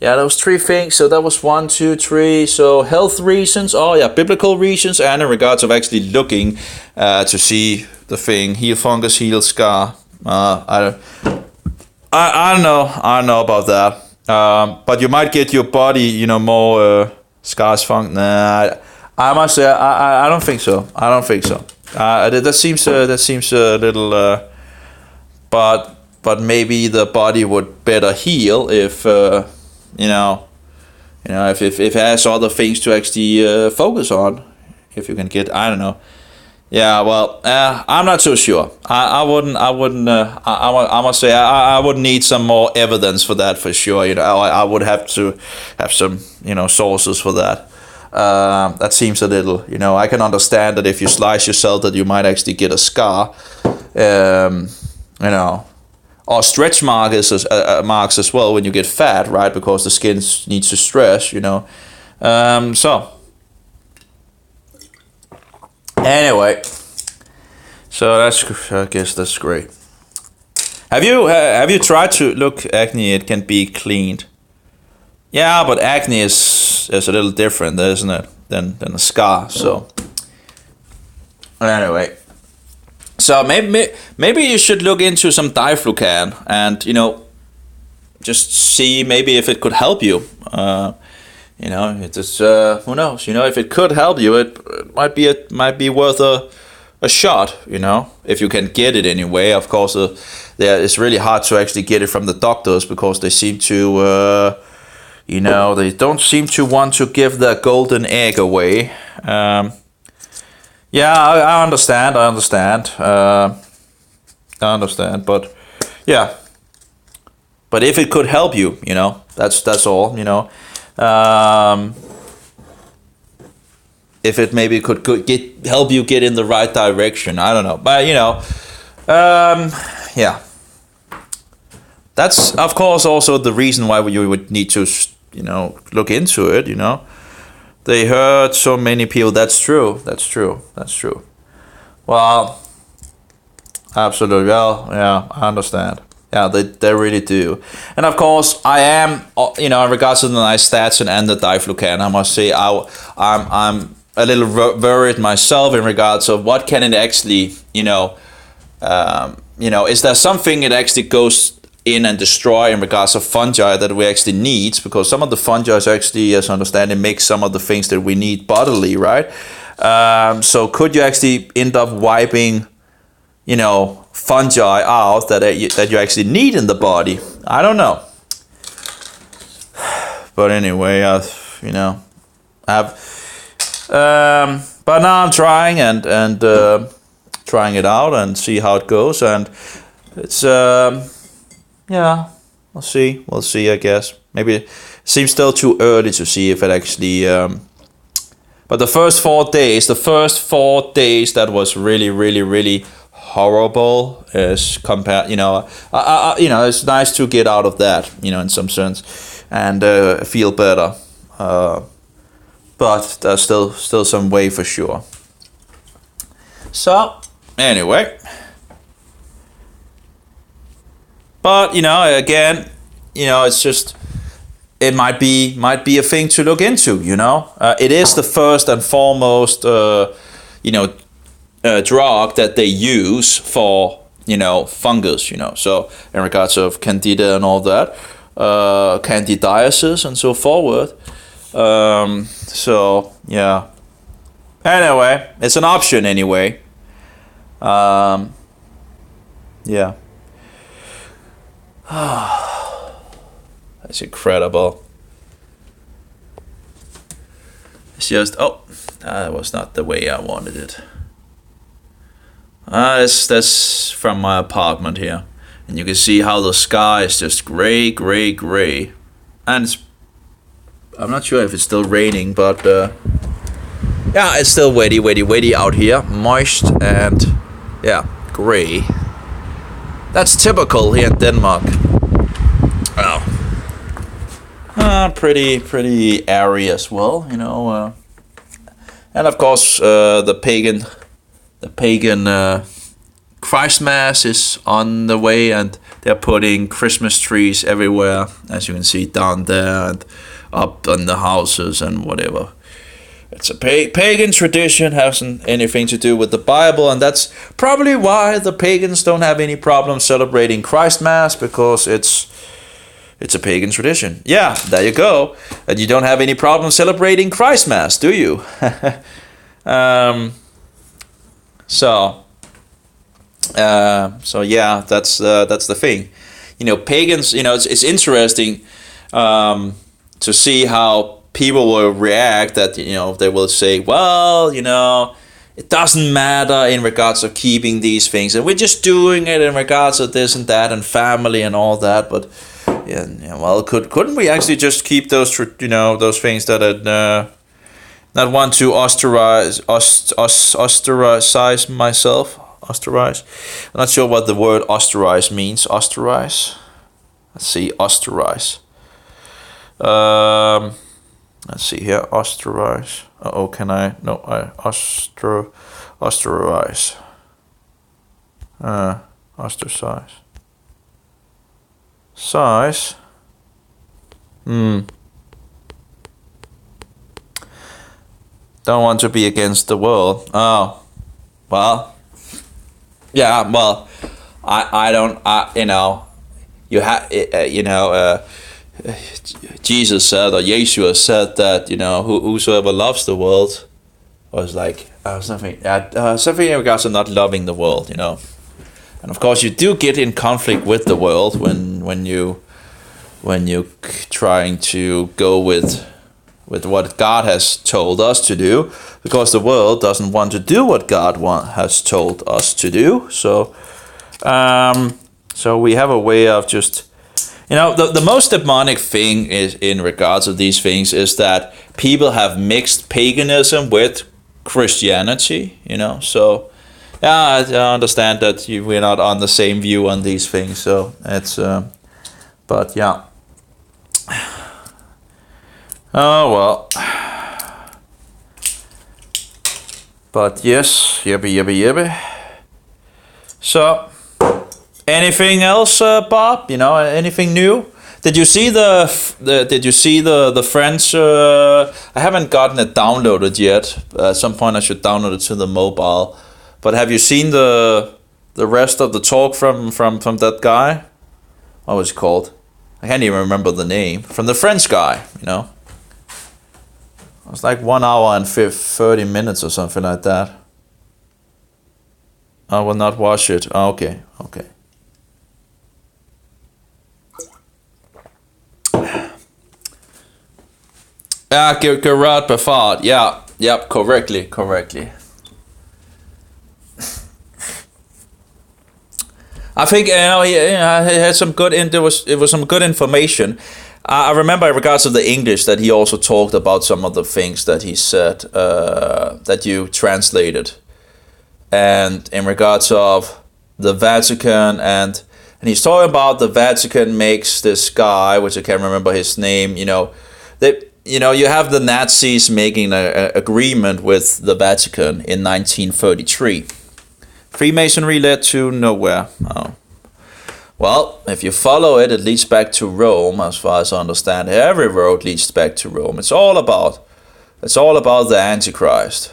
those 3 things. So that was 1, 2, 3. So health reasons. Biblical reasons, and in regards of actually looking to see the thing, heal fungus, heal scar. I don't know about that. But you might get your body, more scars funk. Nah, I must say I don't think so. That seems a little. But maybe the body would better heal if if it has other things to actually focus on. If you can get, I don't know. Yeah, well, I'm not so sure. I wouldn't. I wouldn't. I must say, I would need some more evidence for that for sure. You know, I would have to have some, sources for that. That seems a little. I can understand that if you slice yourself, that you might actually get a scar. You know, or stretch marks as well when you get fat, right? Because the skin needs to stretch. So. Anyway, so I guess that's great. Have you tried to look acne? It can be cleaned. Yeah, but acne is a little different, isn't it, than a scar? So anyway, so maybe you should look into some diflucan and just see maybe if it could help you. It's who knows? If it could help you, it might be worth a shot. If you can get it anyway. Of course, it's really hard to actually get it from the doctors because they seem to, they don't seem to want to give the golden egg away. Yeah, I understand. But yeah, but if it could help you, that's all. If it maybe could help you get in the right direction, I don't know, but yeah, that's of course also the reason why you would need to look into it. They hurt so many people. That's true. Well, absolutely. Well, yeah, I understand. Yeah, they really do. And of course, I am, in regards to the nystatin and the diflucan, I must say I'm a little worried myself in regards of what can it actually, is there something it actually goes in and destroy in regards of fungi that we actually need? Because some of the fungi actually, as I understand it, make some of the things that we need bodily, right? So could you actually end up wiping, fungi out that you actually need in the body? I don't know. But anyway, but now I'm trying and trying it out and see how it goes, and it's yeah, we'll see. I guess maybe it seems still too early to see if it actually. But the first 4 days, that was really, really, really horrible as compared, it's nice to get out of that, in some sense, and feel better. But there's still some way for sure. So anyway, but again, it's just. It might be a thing to look into. It is the first and foremost, drug that they use for fungus. So in regards of candida and all that, candidiasis and so forth. So yeah. Anyway, it's an option anyway. Yeah. That's incredible. It's just, that was not the way I wanted it. That's from my apartment here. And you can see how the sky is just gray. And I'm not sure if it's still raining, but yeah, it's still wetty out here. Moist and, yeah, gray. That's typical here in Denmark. Oh. Pretty airy as well, and of course the pagan Christmas is on the way, and they're putting Christmas trees everywhere, as you can see down there and up on the houses and whatever. It's a pagan tradition, hasn't anything to do with the Bible, and that's probably why the pagans don't have any problem celebrating Christmas, because it's a pagan tradition. Yeah, there you go. And you don't have any problem celebrating Christmas, do you? So yeah, that's the thing. Pagans. It's interesting to see how people will react. That they will say, well, it doesn't matter in regards of keeping these things, and we're just doing it in regards of this and that and family and all that. But yeah, well, couldn't we actually just keep those those things that not want to ostracize myself. Osterize. I'm not sure what the word osterize means. Osterize. Let's see. Osterize. Let's see here. Osterize. Oh, can I? No, osterize. Ostracize. Size. Don't want to be against the world. Oh, well. Yeah, well, I don't. You have. Jesus said, or Yeshua said that whosoever loves the world, was like something in regards to not loving the world, and of course you do get in conflict with the world when you trying to go with what God has told us to do, because the world doesn't want to do what God has told us to do. So we have a way of just. The most demonic thing is in regards of these things is that people have mixed paganism with Christianity, so yeah, I understand that we're not on the same view on these things, so it's but yeah. Oh well. But yes, yippee. So anything else, Bob? Anything new? Did you see the French? I haven't gotten it downloaded yet. At some point, I should download it to the mobile. But have you seen the rest of the talk from that guy? What was it called? I can't even remember the name. From the French guy, It was like 1 hour and 30 minutes or something like that. I will not watch it. Oh, okay. Gerard Buffard. Yeah. Yep. Correctly. I think he had some good. It was some good information. I remember in regards to the English that he also talked about some of the things that he said that you translated, and in regards of the Vatican and he's talking about the Vatican makes this guy, which I can't remember his name. You have the Nazis making an agreement with the Vatican in 1933. Freemasonry led to nowhere. Oh. Well, if you follow it, it leads back to Rome, as far as I understand. Every road leads back to Rome. It's all about the Antichrist.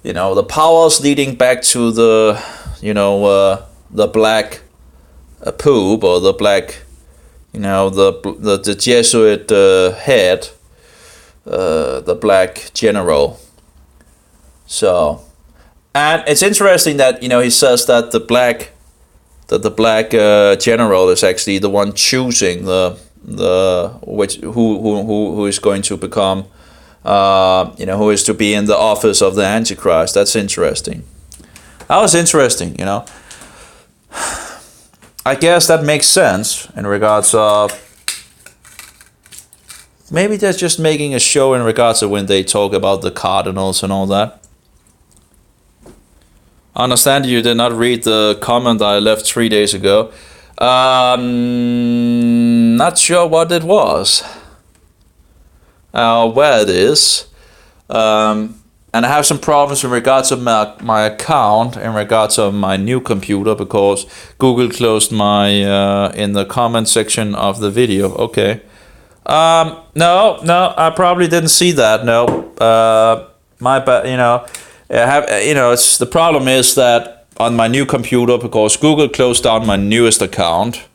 The powers leading back to the black poop, or the black, the Jesuit head. The black general. So, and it's interesting that he says that the black general is actually the one choosing who is going to become who is to be in the office of the Antichrist. That's interesting. That was interesting. I guess that makes sense in regards of. Maybe they're just making a show in regards to when they talk about the cardinals and all that. I understand you did not read the comment I left 3 days ago. Not sure what it was. Where it is. And I have some problems in regards to my account, in regards to my new computer, because Google closed my in the comment section of the video. Okay. No, I probably didn't see that. No, my bad. It's the problem is that on my new computer, because Google closed down my newest account,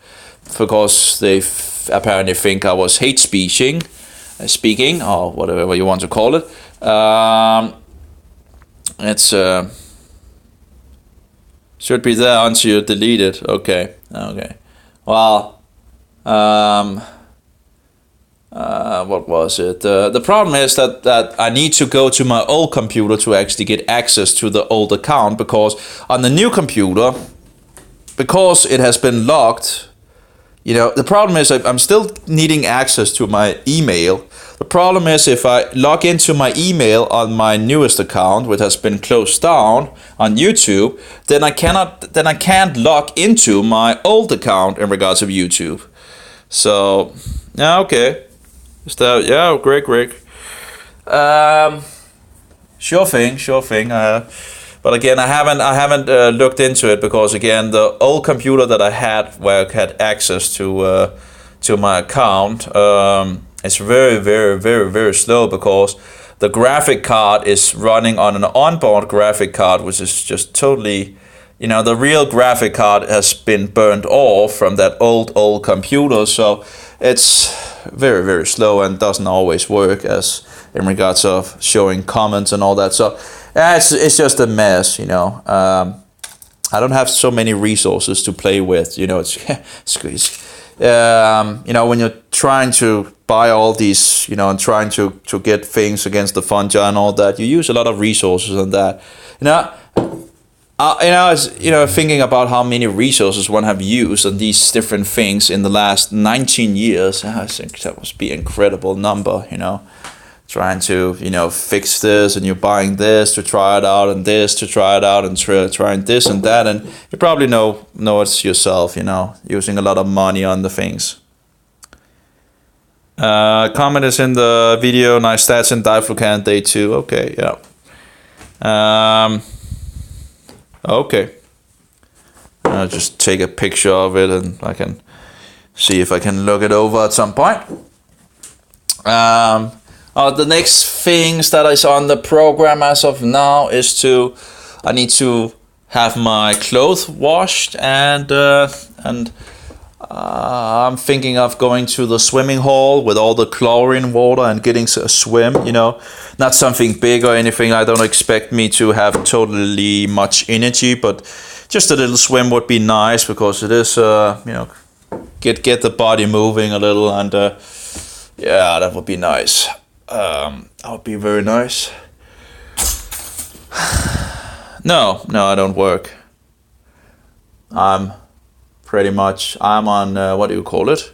because they apparently think I was hate speaking, or whatever you want to call it. It's should be there until you delete it. Okay. Well, what was it? The problem is that I need to go to my old computer to actually get access to the old account, because on the new computer, because it has been locked, you know, the problem is I'm still needing access to my email. The problem is if I log into my email on my newest account, which has been closed down on YouTube, then I can't log into my old account in regards of YouTube. So, yeah, okay. Is that, yeah, great. Sure thing. But again, I haven't looked into it, because again, the old computer that I had, where I had access to my account, it's very slow, because the graphic card is running on an onboard graphic card, which is just totally, you know, the real graphic card has been burned off from that old computer, so it's very slow and doesn't always work as in regards of showing comments and all that. So it's just a mess, you know. I don't have so many resources to play with, you know. It's you know, when you're trying to buy all these, you know, and trying to get things against the fungi and all that, you use a lot of resources on that. You know, thinking about how many resources one have used on these different things in the last 19 years, I think that must be an incredible number, you know. Trying to, you know, fix this, and you're buying this to try it out, and this to try it out, and trying this and that, and you probably know it's yourself, you know, using a lot of money on the things. Comment is in the video, nice stats in Diflucan day 2. Okay, yeah. Okay. I'll just take a picture of it, and I can see if I can look it over at some point. The next things that is on the program as of now is I need to have my clothes washed, and I'm thinking of going to the swimming hall with all the chlorine water and getting a swim, you know, not something big or anything. I don't expect me to have totally much energy, but just a little swim would be nice, because it is, you know, get the body moving a little, and yeah, that would be nice. That would be very nice. No, I don't work. I'm on what do you call it?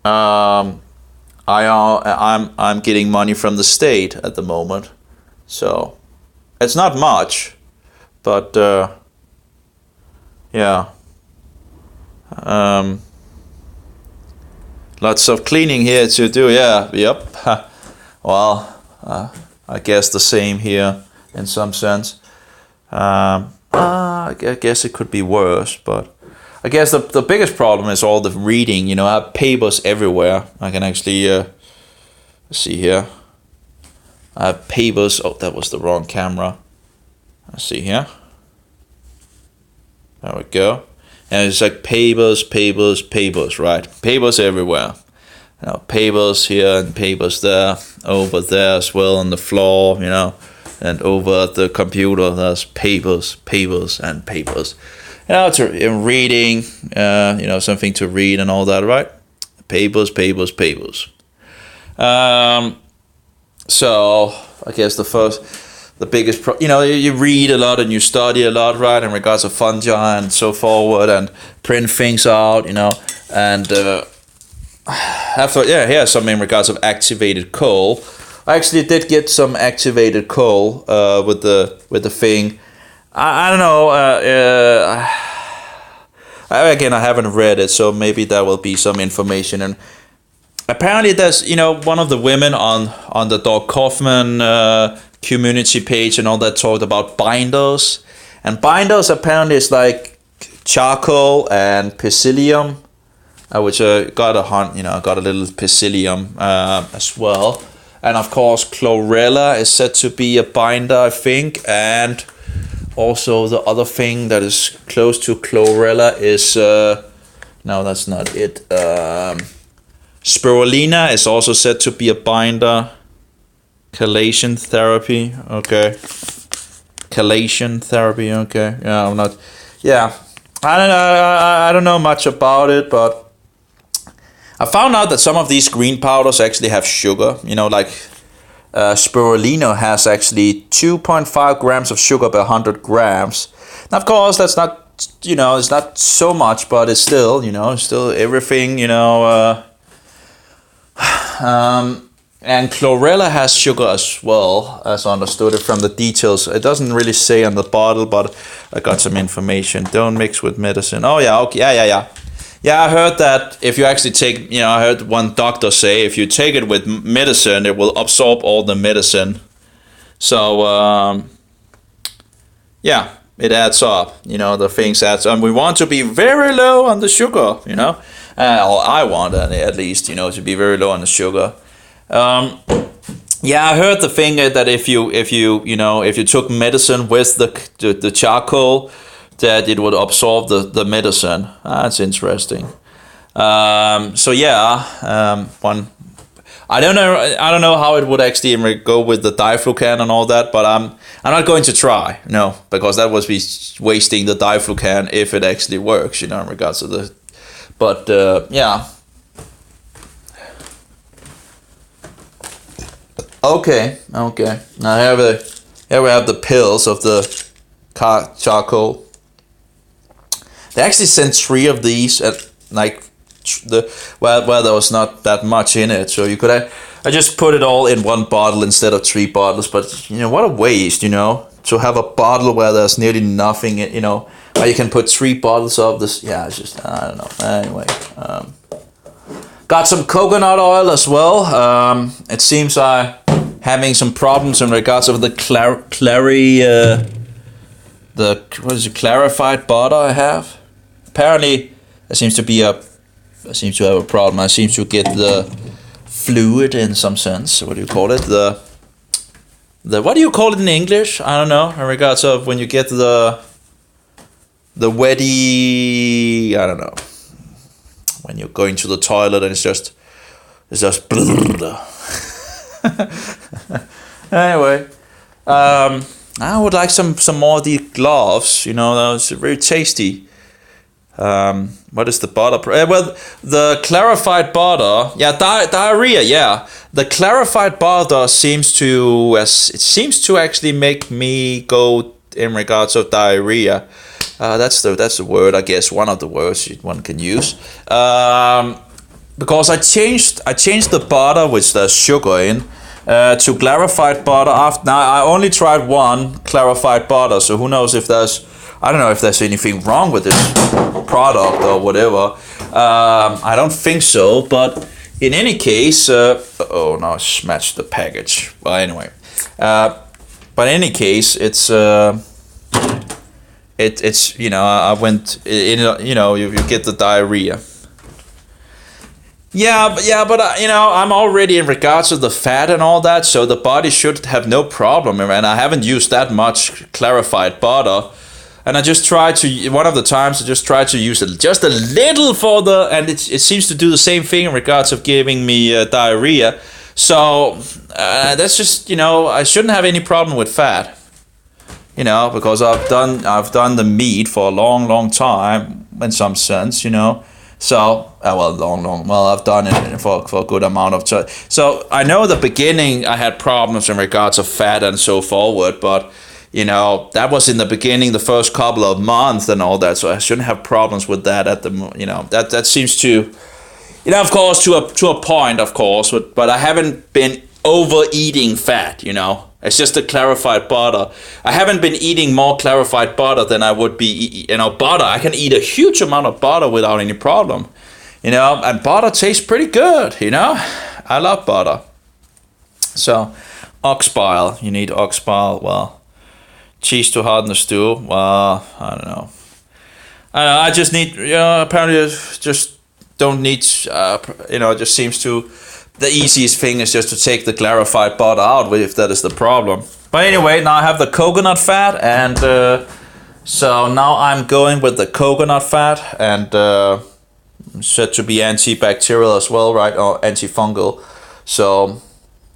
I'm getting money from the state at the moment, so it's not much, but yeah. Lots of cleaning here to do. Yeah, yep. Well, I guess the same here in some sense. I guess it could be worse, but I guess the biggest problem is all the reading. You know, I have papers everywhere. I can actually see here. I have papers. Oh, that was the wrong camera. Let's see here. There we go. And it's like papers, right? Papers everywhere. You know, papers here and papers there, over there as well on the floor, you know, and over at the computer there's papers and papers. You know, in reading, you know, something to read and all that, right? Papers. So I guess the biggest, you know, you read a lot and you study a lot, right, in regards to fungi and so forward, and print things out, you know, and here's something in regards of activated coal. I actually did get some activated coal with the thing. I don't know. Again, I haven't read it, so maybe there will be some information. And apparently, there's, you know, one of the women on the Doug Kaufman community page and all that talked about binders, and binders apparently is like charcoal and psyllium, which got a little psyllium as well, and of course chlorella is said to be a binder, I think, and also the other thing that is close to chlorella is no, that's not it. Spirulina is also said to be a binder. Chelation therapy, okay. Chelation therapy, okay. Yeah, I'm not. Yeah, I don't know much about it, but I found out that some of these green powders actually have sugar. You know, like spirulina has actually 2.5 grams of sugar per 100 grams. Now, of course, that's not, you know, it's not so much, but it's still, you know, still everything, you know. And chlorella has sugar as well, as I understood it from the details. It doesn't really say on the bottle, but I got some information. Don't mix with medicine. Oh yeah, okay, yeah. Yeah, I heard that if you actually take, you know, I heard one doctor say if you take it with medicine, it will absorb all the medicine. So, yeah, it adds up, you know, the things adds up. And we want to be very low on the sugar, you know. Or I want at least, you know, to be very low on the sugar. Yeah, I heard the thing that if you took medicine with the charcoal, that it would absorb the medicine. That's interesting. So yeah, one. I don't know how it would actually go with the diflucan and all that, but I'm not going to try. No, because that would be wasting the diflucan if it actually works. You know, in regards to the. But yeah. Okay. Now here we have the pills of the charcoal. They actually sent 3 of these at like where there was not that much in it, so you could I just put it all in one bottle instead of 3 bottles. But you know, what a waste, you know, to have a bottle where there's nearly nothing, you know, where you can put 3 bottles of this. Yeah, it's just, I don't know. Anyway, got some coconut oil as well. It seems I'm having some problems in regards of the clarified butter I have. Apparently, I seem to have a problem. I seem to get the fluid in some sense. What do you call it? The what do you call it in English? I don't know. In regards of when you get the wetty, I don't know. When you're going to the toilet and it's just Anyway, I would like some more of these gloves. You know, those are very tasty. What is the butter? Well, the clarified butter. Yeah, diarrhea. Yeah, the clarified butter seems to actually make me go in regards of diarrhea. That's the word, I guess. One of the words one can use. Because I changed the butter which there's sugar in to clarified butter. Now I only tried one clarified butter, so who knows if I don't know if there's anything wrong with this product or whatever. I don't think so, but in any case, oh no, I smashed the package. Well, anyway, but in any case, it's you know, I went in, you know, you get the diarrhea. Yeah, but you know, I'm already in regards to the fat and all that, so the body should have no problem. And I haven't used that much clarified butter. And I just tried to, one of the times I just tried to use it just a little for and it seems to do the same thing in regards of giving me diarrhea. So that's just, you know, I shouldn't have any problem with fat, you know, because I've done the meat for a long time in some sense, you know. So, I've done it for a good amount of time. So I know at the beginning I had problems in regards of fat and so forward, but you know, that was in the beginning, the first couple of months and all that. So I shouldn't have problems with that you know, that seems to, you know, of course, to a point, of course, but I haven't been overeating fat, you know. It's just the clarified butter. I haven't been eating more clarified butter than I would be, you know, butter. I can eat a huge amount of butter without any problem, you know, and butter tastes pretty good, you know. I love butter. So, ox bile, you need ox bile, well. Cheese to harden the stew. Well, I don't know. I just need, you know, apparently I just don't need, you know, it just seems to, the easiest thing is just to take the clarified butter out if that is the problem. But anyway, now I have the coconut fat, and so now I'm going with the coconut fat, and said to be antibacterial as well, right, or antifungal. So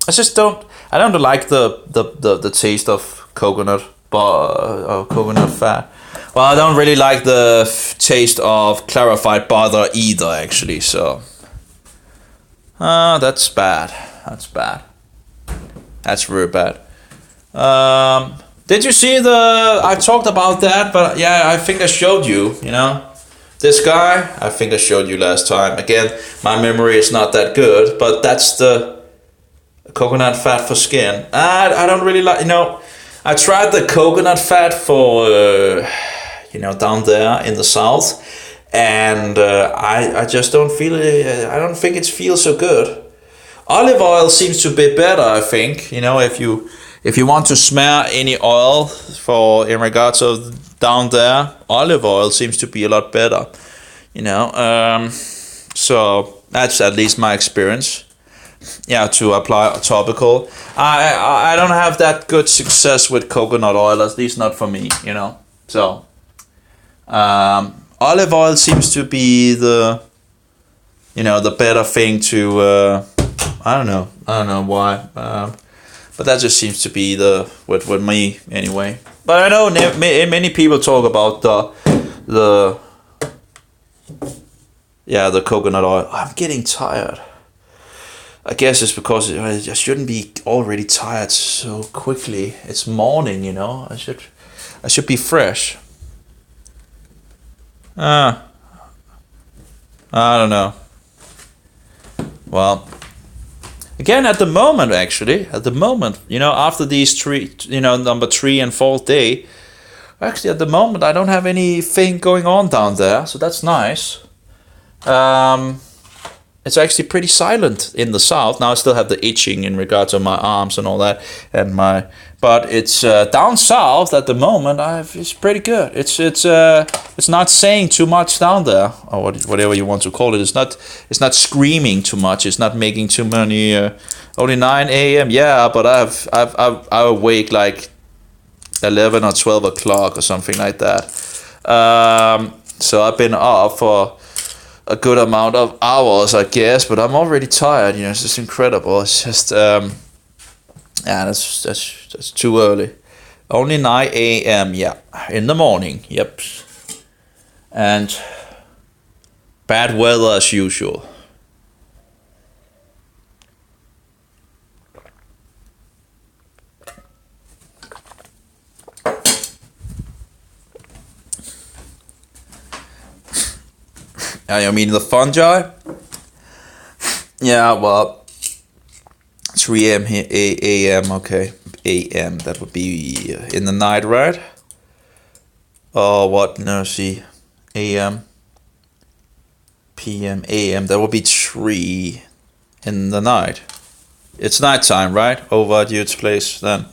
I just don't like the taste of coconut. Coconut fat. Well, I don't really like the taste of clarified butter either, actually. So That's bad. That's bad. That's really bad. Did you see I talked about that, but yeah, I think I showed you, This guy, I think I showed you last time. Again, my memory is not that good, but that's the coconut fat for skin. I don't really like, I tried the coconut fat for, down there in the south, and I just don't feel it. I don't think it feels so good. Olive oil seems to be better, I think. If you want to smear any oil in regards of down there, olive oil seems to be a lot better. So that's at least my experience. Yeah, to apply topical. I don't have that good success with coconut oil, at least not for me. So olive oil seems to be the better thing to. I don't know why. But that just seems to be with me anyway. But I know many people talk about the coconut oil. I'm getting tired. I guess it's because I shouldn't be already tired so quickly. It's morning, I should be fresh. I don't know. Well, again, at the moment, after these three, number 3 and 4th day, actually at the moment I don't have anything going on down there, so that's nice. It's actually pretty silent in the south. Now I still have the itching in regards to my arms and all that, but it's down south at the moment. It's pretty good. It's not saying too much down there, or whatever you want to call it. It's not screaming too much. It's not making too many. Only 9 a.m. Yeah, but I awake like 11 or 12 o'clock or something like that. So I've been up for a good amount of hours, I guess, but I'm already tired. It's just incredible. It's just that's too early. Only 9 a.m. Yeah, in the morning. Yep, and bad weather as usual. I mean the fungi? Yeah, well, 3 a.m. here, a.m. Okay, a.m. That would be in the night, right? Or what? No, see, a.m. p.m. a.m. That would be 3 in the night. It's nighttime, right? Over at your place then.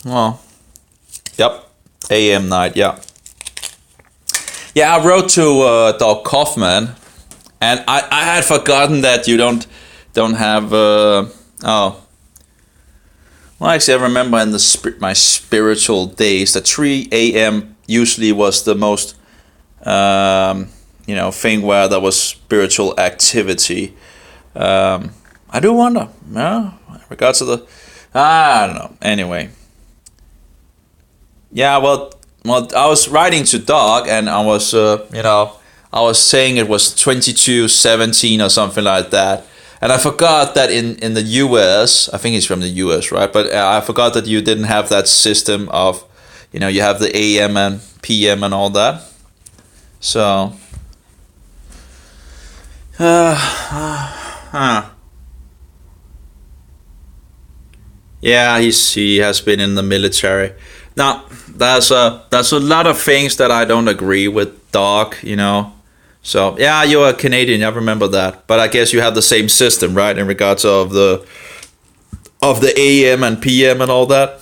Well, yep, AM night, yeah. Yeah, I wrote to Doc Kaufman, and I had forgotten that you don't have well, actually I remember in my spiritual days that 3 a.m. usually was the most thing where there was spiritual activity. I do wonder, in regards to I don't know. Anyway. Yeah, well, I was writing to Doc, and I was, I was saying it was 22:17 or something like that, and I forgot that in the U.S., I think he's from the U.S., right? But I forgot that you didn't have that system of, you have the A.M. and P.M. and all that. So, yeah, he has been in the military. Now, there's a lot of things that I don't agree with Doc, So, yeah, you're a Canadian, I remember that. But I guess you have the same system, right, in regards of the AM and PM and all that.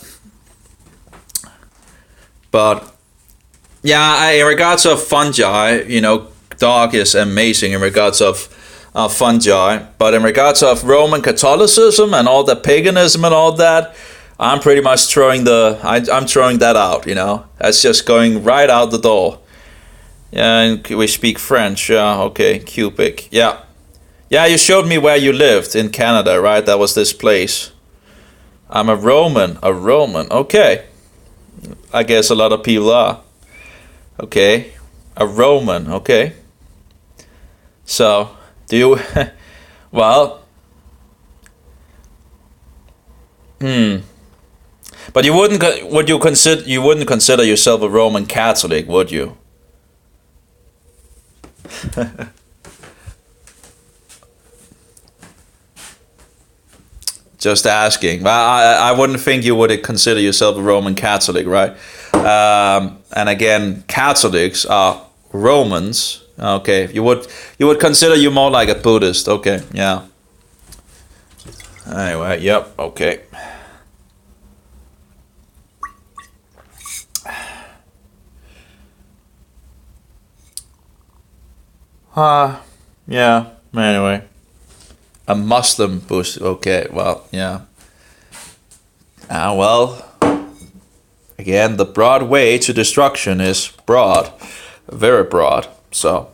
But, yeah, in regards of fungi, Doc is amazing in regards of fungi. But in regards of Roman Catholicism and all the paganism and all that, I'm pretty much throwing I'm throwing that out, That's just going right out the door. Yeah, and we speak French. Yeah, okay, Quebec. Yeah. Yeah, you showed me where you lived in Canada, right? That was this place. I'm a Roman. Okay. I guess a lot of people are. Okay, a Roman. Okay, so do you? Well, but you wouldn't. Would you consider? You wouldn't consider yourself a Roman Catholic, would you? Just asking. Well, I wouldn't think you would consider yourself a Roman Catholic, right? And again, Catholics are Romans. Okay, you would consider you more like a Buddhist. Okay, yeah. Anyway, yep. Okay. Yeah. Anyway, a Muslim Buddhist. Okay. Well, yeah. Well. Again, the broad way to destruction is broad, very broad. So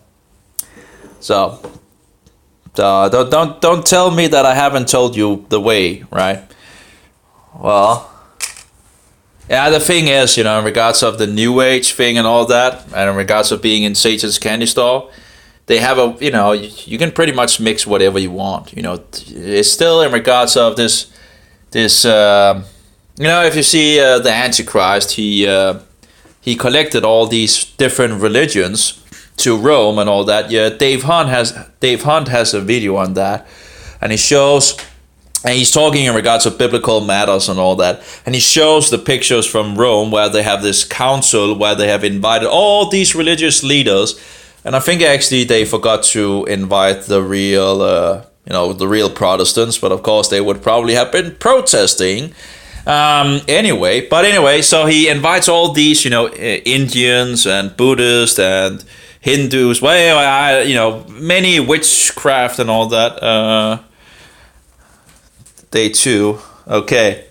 don't tell me that I haven't told you the way, right? Well, yeah. The thing is, in regards of the New Age thing and all that, and in regards of being in Satan's candy store, they have you can pretty much mix whatever you want. It's still in regards of this. If you see the Antichrist, he collected all these different religions to Rome and all that. Yeah, Dave Hunt has a video on that, and he's talking in regards of biblical matters and all that, and he shows the pictures from Rome where they have this council where they have invited all these religious leaders, and I think actually they forgot to invite the real Protestants, but of course they would probably have been protesting. Anyway, so he invites all these, Indians and Buddhists and Hindus, many witchcraft and all that. Day 2, okay.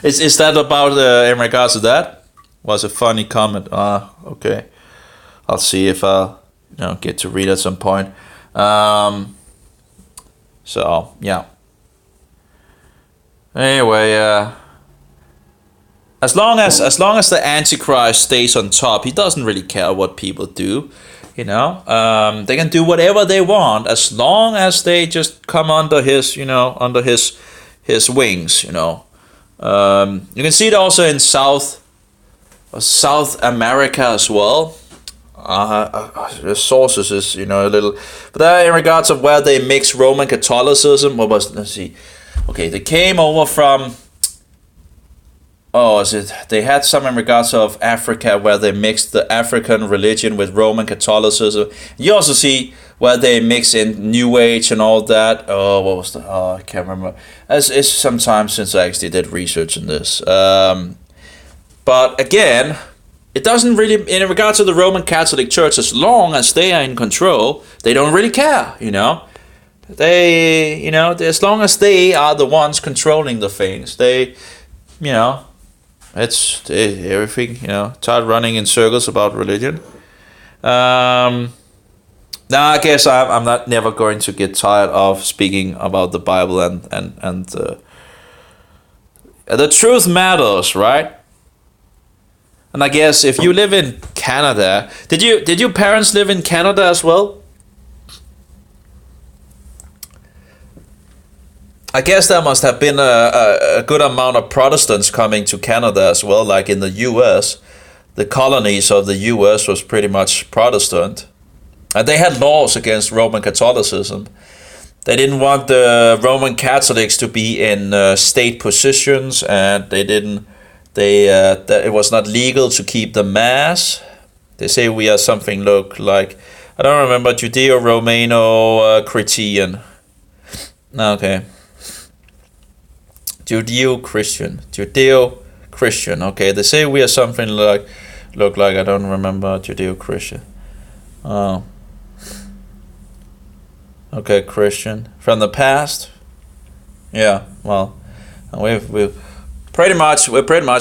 is that about in regards to that? Was a funny comment. Okay. I'll see if I'll get to read at some point. So yeah. Anyway, as long as the Antichrist stays on top, he doesn't really care what people do. They can do whatever they want as long as they just come under his wings. You can see it also in South America as well. The sources is a little, but in regards of where they mix Roman Catholicism, let's see. Okay, they came over from. They had some in regards of Africa where they mixed the African religion with Roman Catholicism. You also see where they mix in New Age and all that. I can't remember. It's some time since I actually did research on this. But again, it doesn't really, in regards to the Roman Catholic Church, as long as they are in control, they don't really care, They, as long as they are the ones controlling the things, it's everything, start running in circles about religion. Now I guess I'm not never going to get tired of speaking about the Bible and the truth matters, right? And I guess if you live in Canada, did your parents live in Canada as well? I guess there must have been a good amount of Protestants coming to Canada as well, like in the US. The colonies of the US was pretty much Protestant. And they had laws against Roman Catholicism. They didn't want the Roman Catholics to be in state positions, and that it was not legal to keep the mass. They say we are something like, I don't remember, Judeo-Romano-Christian. Okay. Judeo-Christian. Okay, they say we are something look like, I don't remember, Judeo-Christian. Oh. Okay, Christian. From the past? Yeah, well, we're pretty much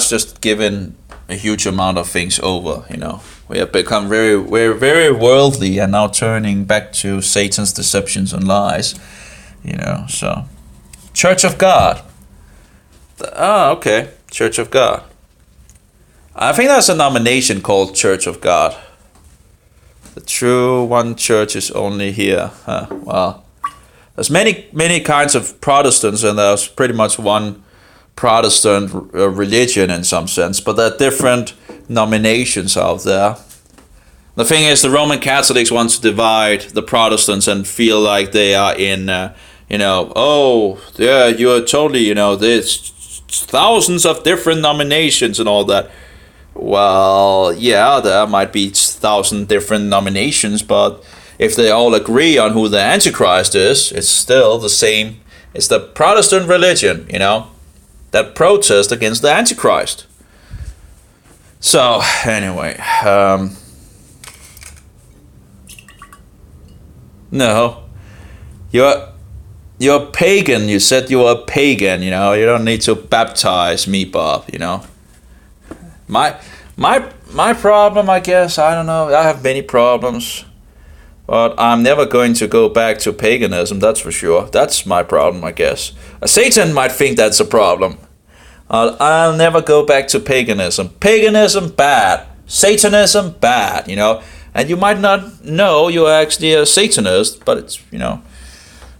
just given a huge amount of things over, We have become we're very worldly and now turning back to Satan's deceptions and lies, so. Church of God. Okay, Church of God. I think there's a denomination called Church of God. The true one church is only here. Well, there's many kinds of Protestants, and there's pretty much one Protestant religion in some sense, but there are different denominations out there. The thing is, the Roman Catholics want to divide the Protestants and feel like they are in, oh, yeah, you're totally, there's thousands of different denominations and all that. Well, yeah, there might be 1,000 different denominations, but if they all agree on who the Antichrist is, it's still the same. It's the Protestant religion, that protest against the Antichrist. So, anyway, no, you're pagan. You said you were a pagan, you don't need to baptize me, Bob, My problem, I guess, I don't know, I have many problems, but I'm never going to go back to paganism, that's for sure. That's my problem, I guess. Satan might think that's a problem. I'll never go back to paganism. Paganism, bad. Satanism, bad, And you might not know you're actually a Satanist, but it's,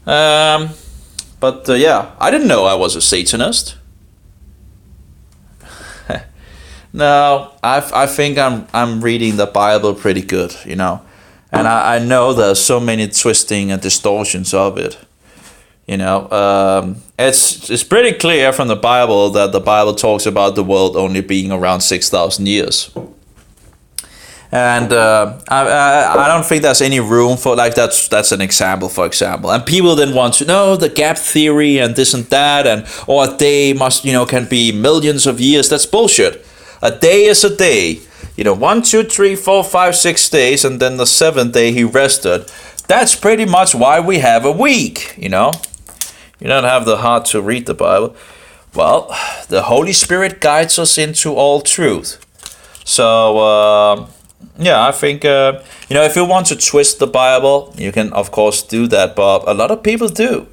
yeah, I didn't know I was a Satanist. No, I think I'm reading the Bible pretty good, and I know there's so many twisting and distortions of it, It's pretty clear from the Bible that the Bible talks about the world only being around 6,000 years, and I don't think there's any room for that's an example, for example, and people then want to know the gap theory and this and that, or a day must can be millions of years. That's bullshit. A day is a day. 1, 2, 3, 4, 5, 6 days, and then the 7th day he rested. That's pretty much why we have a week, You don't have the heart to read the Bible. Well, the Holy Spirit guides us into all truth. So, I think, if you want to twist the Bible, you can, of course, do that, but a lot of people do,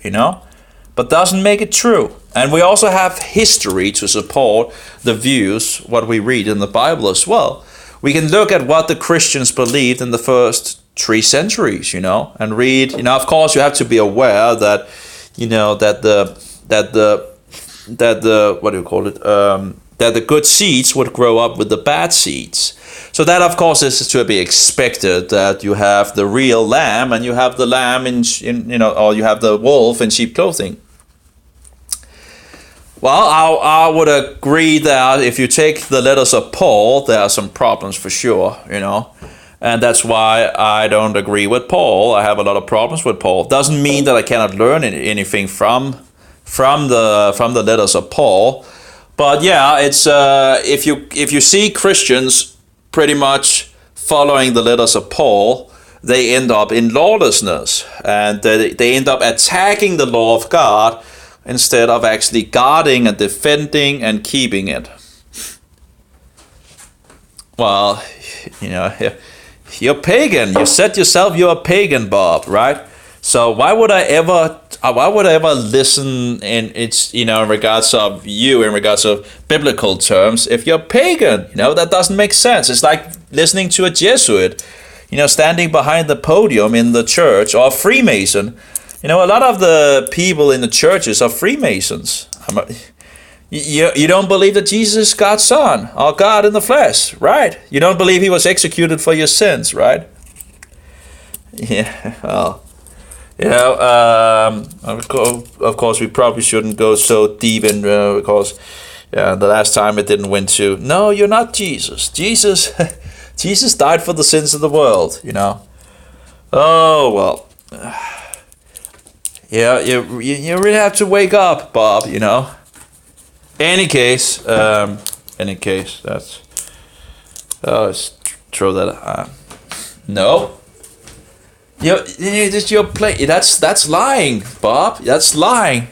but doesn't make it true. And we also have history to support the views, what we read in the Bible as well. We can look at what the Christians believed in the first 3 centuries, and read, of course you have to be aware that, that the what do you call it, that the good seeds would grow up with the bad seeds. So that, of course, is to be expected, that you have the real lamb and you have the lamb or you have the wolf in sheep clothing. Well, I would agree that if you take the letters of Paul, there are some problems for sure, and that's why I don't agree with Paul. I have a lot of problems with Paul. Doesn't mean that I cannot learn anything from the letters of Paul, but yeah, it's if you see Christians pretty much following the letters of Paul, they end up in lawlessness, and they end up attacking the law of God instead of actually guarding and defending and keeping it. Well, you're pagan. You said yourself you're a pagan, Bob, right? So why would I ever listen in regards of you, in regards of biblical terms, if you're pagan? That doesn't make sense. It's like listening to a Jesuit, standing behind the podium in the church, or a Freemason. A lot of the people in the churches are Freemasons. You don't believe that Jesus is God's son, or God in the flesh, right? You don't believe he was executed for your sins, right? Yeah, well, of course we probably shouldn't go so deep in, because the last time it didn't win to, no, you're not Jesus. Jesus died for the sins of the world, Oh, well. Yeah, you really have to wake up, Bob, Any case, that's... let's throw that... no. You're playing... That's lying, Bob. That's lying.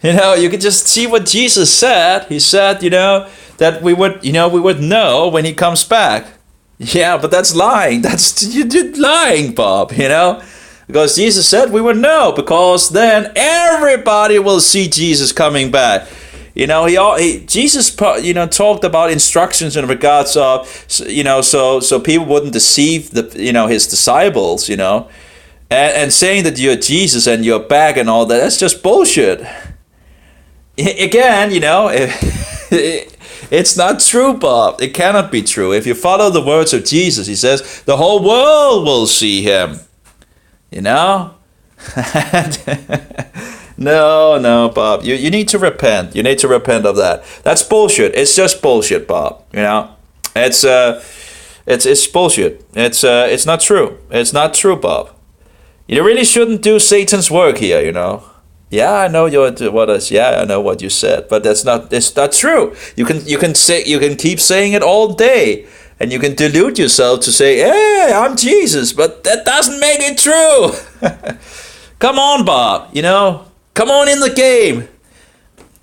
You can just see what Jesus said. He said, that we would know when he comes back. Yeah, but that's lying. You're lying, Bob, Because Jesus said we would know, because then everybody will see Jesus coming back. Jesus, talked about instructions in regards of, so people wouldn't deceive his disciples, and saying that you're Jesus and you're back and all that. That's just bullshit. Again, it's not true, Bob. It cannot be true. If you follow the words of Jesus, he says the whole world will see him. No, Bob. You need to repent. You need to repent of that. That's bullshit. It's just bullshit, Bob. It's bullshit. It's not true. It's not true, Bob. You really shouldn't do Satan's work here. Yeah, I know I know what you said, but it's not true. You can keep saying it all day, and you can delude yourself to say, "Hey, I'm Jesus," but that doesn't make it true. Come on, Bob. Come on in the game,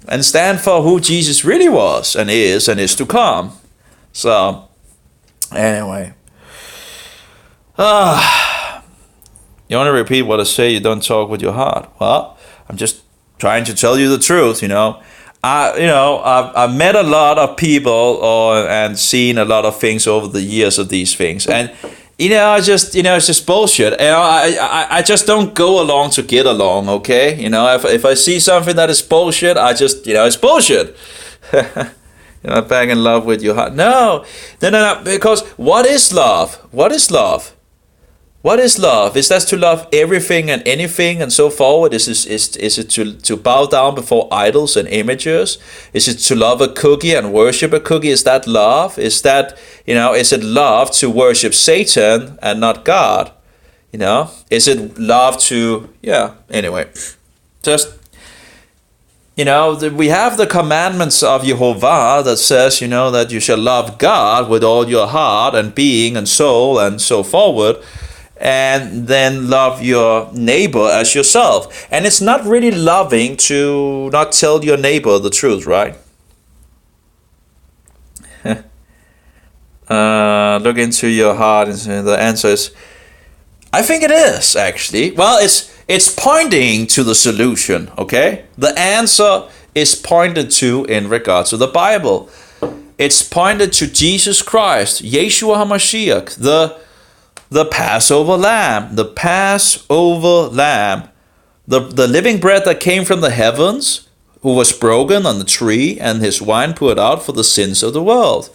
and stand for who Jesus really was and is to come. So, anyway, you want to repeat what I say? You don't talk with your heart. Well, I'm just trying to tell you the truth, I've met a lot of people and seen a lot of things over the years of these things. And, it's just bullshit. I just don't go along to get along, okay? If I see something that is bullshit, I just, it's bullshit. You're not back in love with your heart. No, because what is love? What is love? What is love? Is that to love everything and anything and so forward? Is it to bow down before idols and images? Is it to love a cookie and worship a cookie? Is that love? Is that, is it love to worship Satan and not God? Is it love to, anyway, just, we have the commandments of Jehovah that says, that you shall love God with all your heart and being and soul and so forward. And then love your neighbor as yourself. And it's not really loving to not tell your neighbor the truth, right? Look into your heart, and the answer is, I think it is, actually. Well, it's pointing to the solution, okay? The answer is pointed to in regards to the Bible. It's pointed to Jesus Christ, Yeshua HaMashiach, the Passover lamb, the living bread that came from the heavens, who was broken on the tree and his wine poured out for the sins of the world.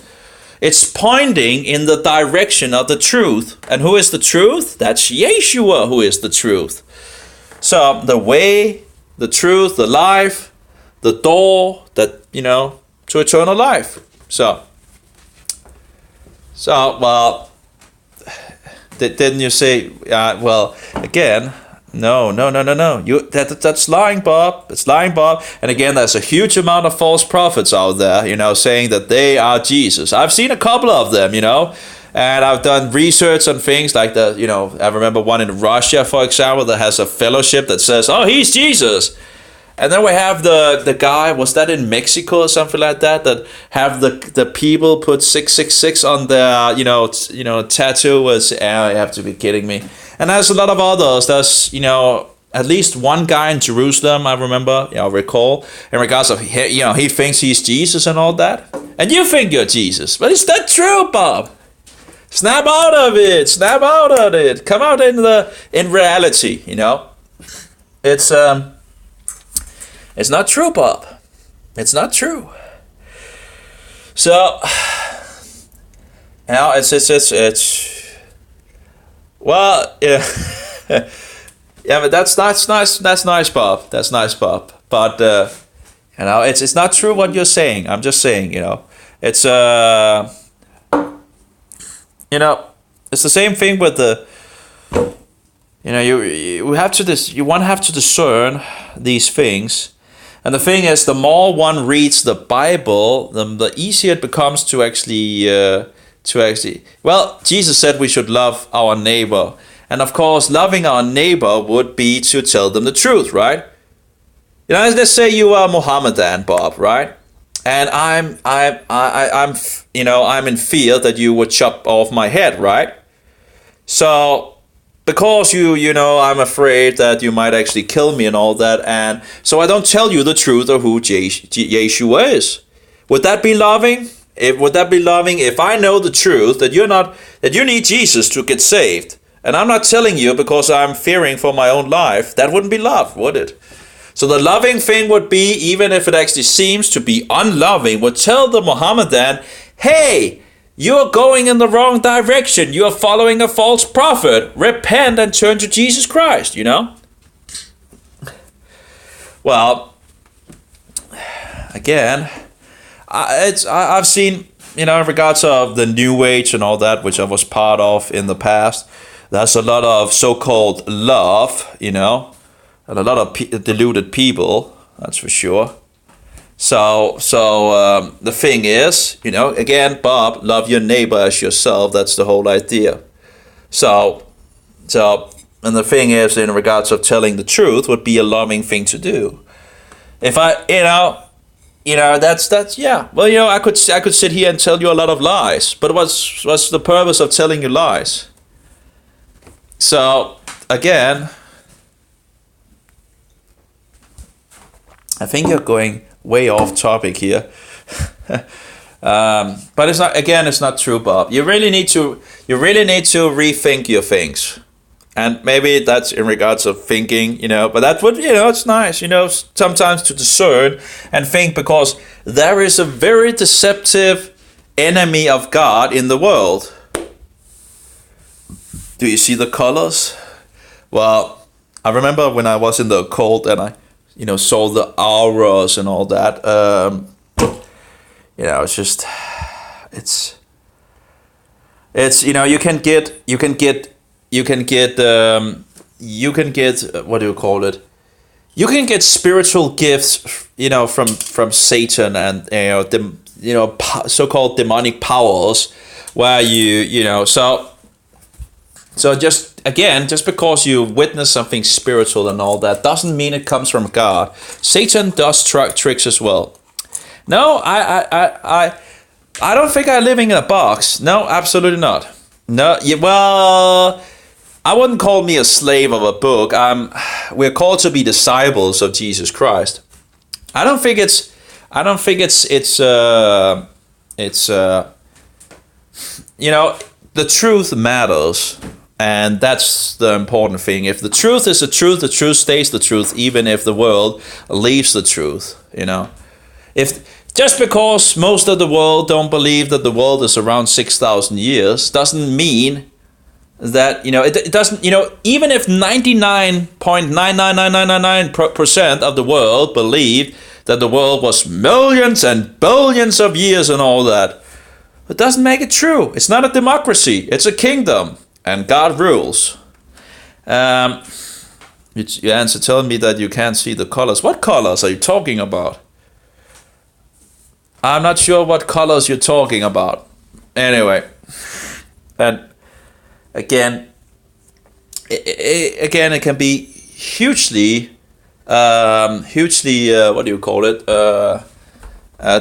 It's pointing in the direction of the truth. And who is the truth? That's Yeshua who is the truth. So the way, the truth, the life, the door that, to eternal life. So well, didn't you say, well, again, no. That's lying, Bob. It's lying, Bob. And again, there's a huge amount of false prophets out there, saying that they are Jesus. I've seen a couple of them, and I've done research on things like I remember one in Russia, for example, that has a fellowship that says, oh, he's Jesus. And then we have the guy, was that in Mexico or something like that have the people put 666 on their, tattoo was, you have to be kidding me. And there's a lot of others. There's, at least one guy in Jerusalem, I remember, recall, in regards of, he thinks he's Jesus and all that. And you think you're Jesus. But is that true, Bob? Snap out of it. Snap out of it. Come out in reality, It's not true, Bob. It's not true. So, it's well, yeah, yeah, but that's nice. That's nice, Bob. That's nice, Bob. But it's not true what you're saying. I'm just saying, it's it's the same thing with the. You have to discern these things. And the thing is, the more one reads the Bible, the easier it becomes to actually, well, Jesus said we should love our neighbor. And of course, loving our neighbor would be to tell them the truth, right? Let's say you are Mohammedan, Bob, right? And I'm in fear that you would chop off my head, right? So because I'm afraid that you might actually kill me and all that, and so I don't tell you the truth of who Yeshua is. Would that be loving? Would that be loving if I know the truth that you need Jesus to get saved, and I'm not telling you because I'm fearing for my own life? That wouldn't be love, would it? So the loving thing would be, even if it actually seems to be unloving, would tell the Mohammedan, hey, you're going in the wrong direction. You're following a false prophet. Repent and turn to Jesus Christ, Well, again, I've seen, in regards of the New Age and all that, which I was part of in the past, there's a lot of so-called love, and a lot of deluded people, that's for sure. So the thing is, again, Bob, love your neighbor as yourself. That's the whole idea. So, and the thing is, in regards of telling the truth, would be a loving thing to do. If I, that's yeah. Well, I could sit here and tell you a lot of lies, but what's the purpose of telling you lies? So again, I think you're going way off topic here. But it's not. Again, it's not true, Bob. You really need to rethink your things, and maybe that's in regards of thinking, But that would, it's nice, sometimes to discern and think, because there is a very deceptive enemy of God in the world. Do you see the colors? Well, I remember when I was in the occult and I, saw the auras and all that. It's just, it's you can get what do you call it? You can get spiritual gifts, from Satan and so-called demonic powers, where so just because you witness something spiritual and all that doesn't mean it comes from God. Satan does tricks as well. No, I don't think I'm living in a box. No, absolutely not. No, well, I wouldn't call me a slave of a book. We're called to be disciples of Jesus Christ. I don't think it's the truth matters. And that's the important thing. If the truth is the truth stays the truth, even if the world leaves the truth, If just because most of the world don't believe that the world is around 6,000 years, doesn't mean that, it doesn't, even if 99.99999% of the world believed that the world was millions and billions of years and all that, it doesn't make it true. It's not a democracy. It's a kingdom. And God rules. You answer telling me that you can't see the colors. What colors are you talking about? I'm not sure what colors you're talking about. Anyway, and again, it can be hugely, what do you call it?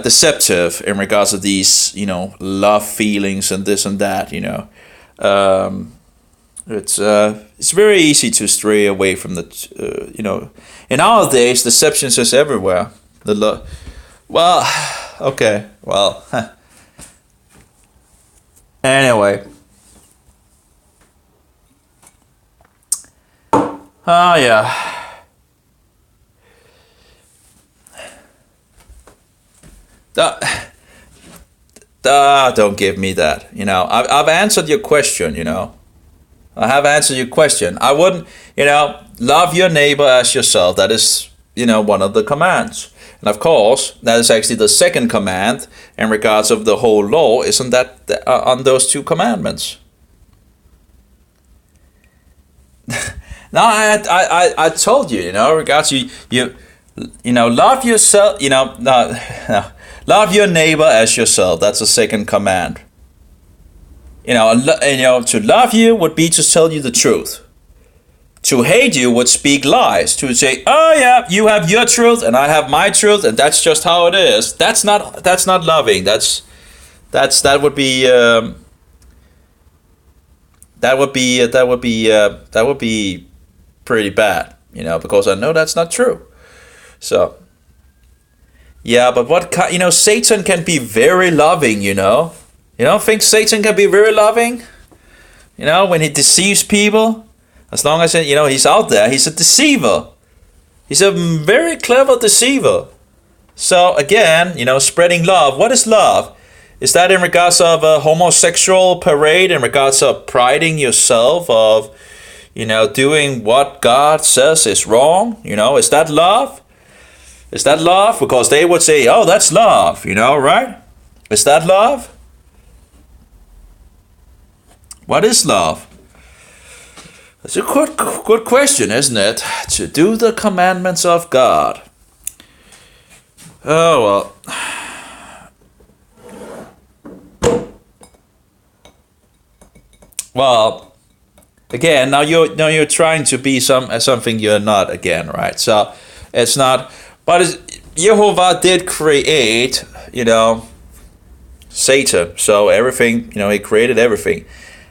Deceptive in regards to these, love feelings and this and that, It's very easy to stray away from the, in our days, deception is everywhere. Well, okay, well, anyway. Oh, yeah. Don't give me that. I've answered your question. I have answered your question. I wouldn't. Love your neighbor as yourself. That is, one of the commands. And of course, that is actually the second command in regards of the whole law. Isn't that on those two commandments? No, I told you. Regards you love yourself. No. Love your neighbor as yourself. That's the second command. To love you would be to tell you the truth. To hate you would speak lies. To say, oh yeah, you have your truth and I have my truth, and that's just how it is. That's not loving. That would be that would be pretty bad, because I know that's not true. So yeah, but Satan can be very loving. You don't think Satan can be very loving? When he deceives people, as long as he's out there, he's a deceiver. He's a very clever deceiver. So again, spreading love. What is love? Is that in regards of a homosexual parade, in regards of priding yourself of, doing what God says is wrong? Is that love? Is that love? Because they would say, oh, that's love, right? Is that love? What is love? That's a good question, isn't it? To do the commandments of God. Oh, well. Well, again, now you're trying to be something you're not again, right? So it's not, but Jehovah did create, Satan. So everything, he created everything,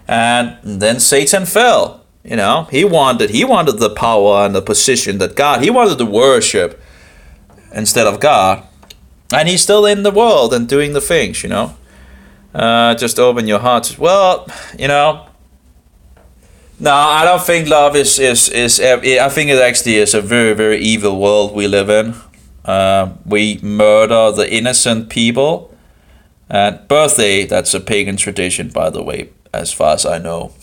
and then Satan fell. He wanted the power and the position that God. He wanted to worship instead of God, and he's still in the world and doing the things. Just open your heart. Well, no, I don't think love is. I think it actually is a very, very evil world we live in. We murder the innocent people. And birthday, that's a pagan tradition, by the way, as far as I know.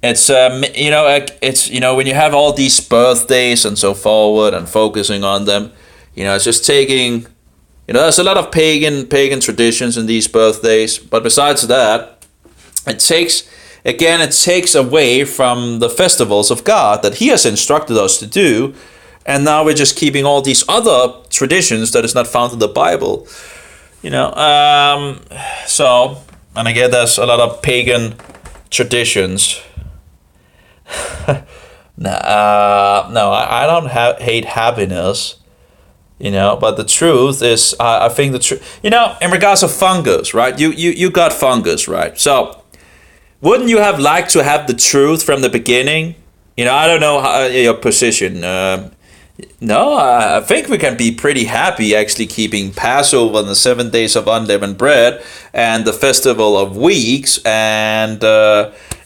It's when you have all these birthdays and so forward and focusing on them, it's just taking. There's a lot of pagan traditions in these birthdays, but besides that, it takes away from the festivals of God that He has instructed us to do, and now we're just keeping all these other traditions that is not found in the Bible. So, and again, there's a lot of pagan traditions. No, I don't hate happiness. But the truth is, I think the truth. In regards of fungus, right? You got fungus, right? So, wouldn't you have liked to have the truth from the beginning? I don't know your position. No, I think we can be pretty happy actually keeping Passover and the 7 days of unleavened bread and the festival of weeks and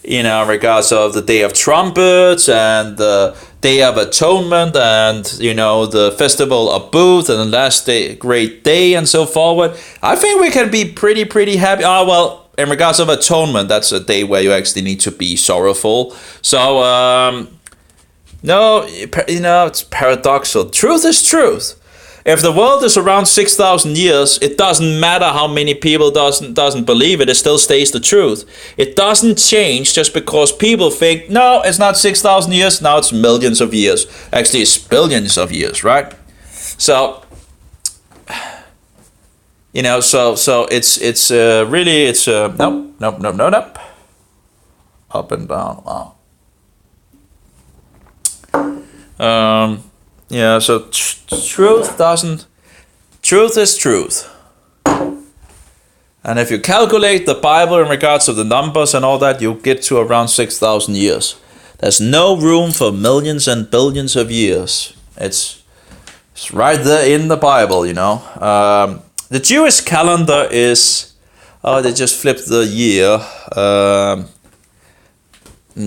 in regards of the Day of Trumpets and the Day of Atonement and the festival of Booth and the last day, great day and so forward. I think we can be pretty happy. Oh well. In regards of atonement, that's a day where you actually need to be sorrowful. So, no, it's paradoxical. Truth is truth. If the world is around 6,000 years, it doesn't matter how many people doesn't believe it. It still stays the truth. It doesn't change just because people think, no, it's not 6,000 years. Now it's millions of years. Actually, it's billions of years, right? So. So it's really nope. Up and down. Wow. So truth is truth. And if you calculate the Bible in regards of the numbers and all that, you get to around 6,000 years. There's no room for millions and billions of years. It's right there in the Bible, The Jewish calendar is, they just flipped the year.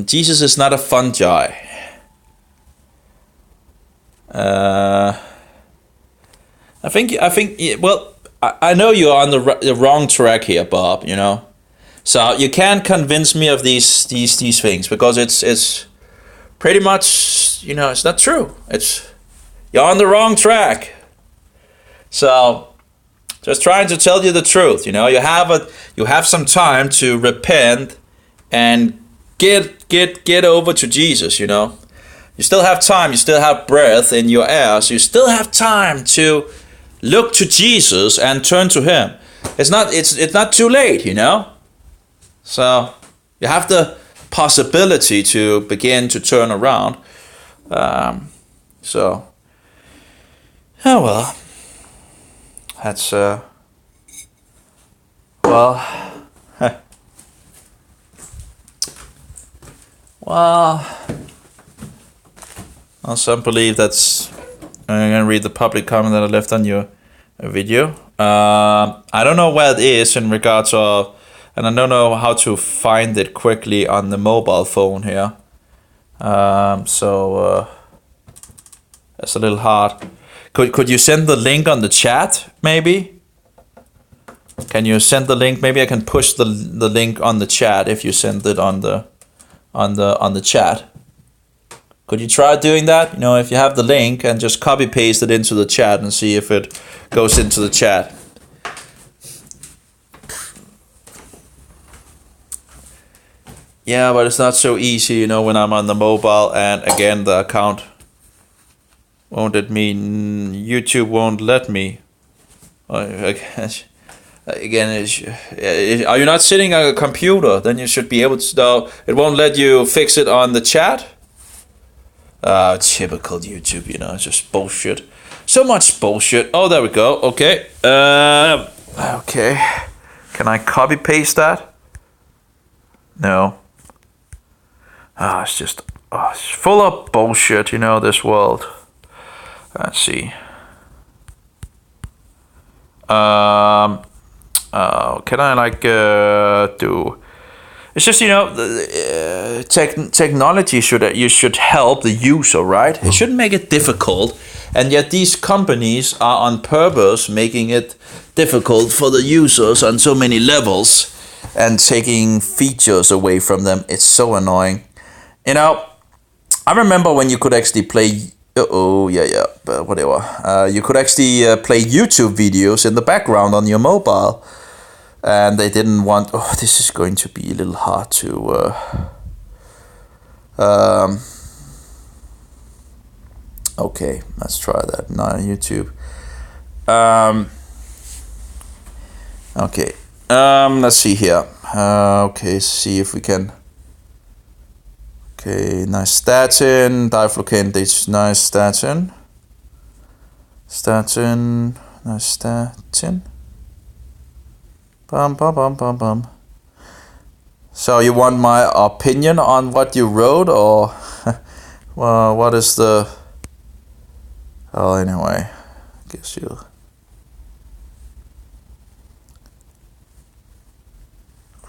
Jesus is not a fungi. I think. Well, I know you're on the wrong track here, Bob. So you can't convince me of these things because it's pretty much it's not true. You're on the wrong track. So. Just trying to tell you the truth, you have some time to repent and get over to Jesus, You still have time, you still have breath in your air, so you still have time to look to Jesus and turn to Him. It's not too late, So you have the possibility to begin to turn around. Oh well. That's, Well, some believe that's. I'm gonna read the public comment that I left on your video. I don't know where it is in regards of, and I don't know how to find it quickly on the mobile phone here. So that's a little hard. Could you send the link on the chat, maybe? Can you send the link? Maybe I can push the link on the chat if you send it on the chat. Could you try doing that? You know, if you have the link and just copy paste it into the chat and see if it goes into the chat. Yeah, but it's not so easy, you know, when I'm on the mobile, and again the account won't let me, YouTube won't let me. Again, are you not sitting on a computer? Then you should be able to know. It won't let you fix it on the chat. Typical YouTube, you know, it's just bullshit. So much bullshit. Oh, there we go. Okay. Okay. Can I copy paste that? No. It's just it's full of bullshit, you know, this world. Let's see. Can I like do? It's just, you know, technology should help the user, right? It shouldn't make it difficult, and yet these companies are on purpose making it difficult for the users on so many levels and taking features away from them. It's so annoying. You know, I remember when you could actually play. But whatever. You could actually play YouTube videos in the background on your mobile. And they didn't want. Oh, this is going to be a little hard to. Okay, let's try that. Not on YouTube. Okay. Let's see here. Okay, see if we can. Okay, nystatin, diflucan, nystatin. Nystatin. Bum. So you want my opinion on what you wrote, or well, what is the? Oh, anyway, I guess you.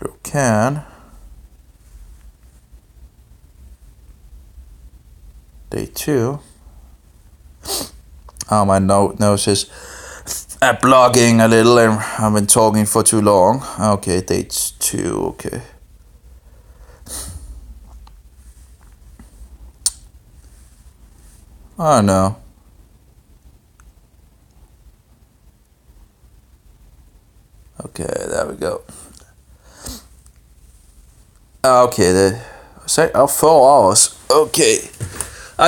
You can. Day 2. Oh, my nose is blogging a little, and I've been talking for too long. Okay, date 2. Okay. Oh no. Okay, there we go. Okay, 4 hours. Okay.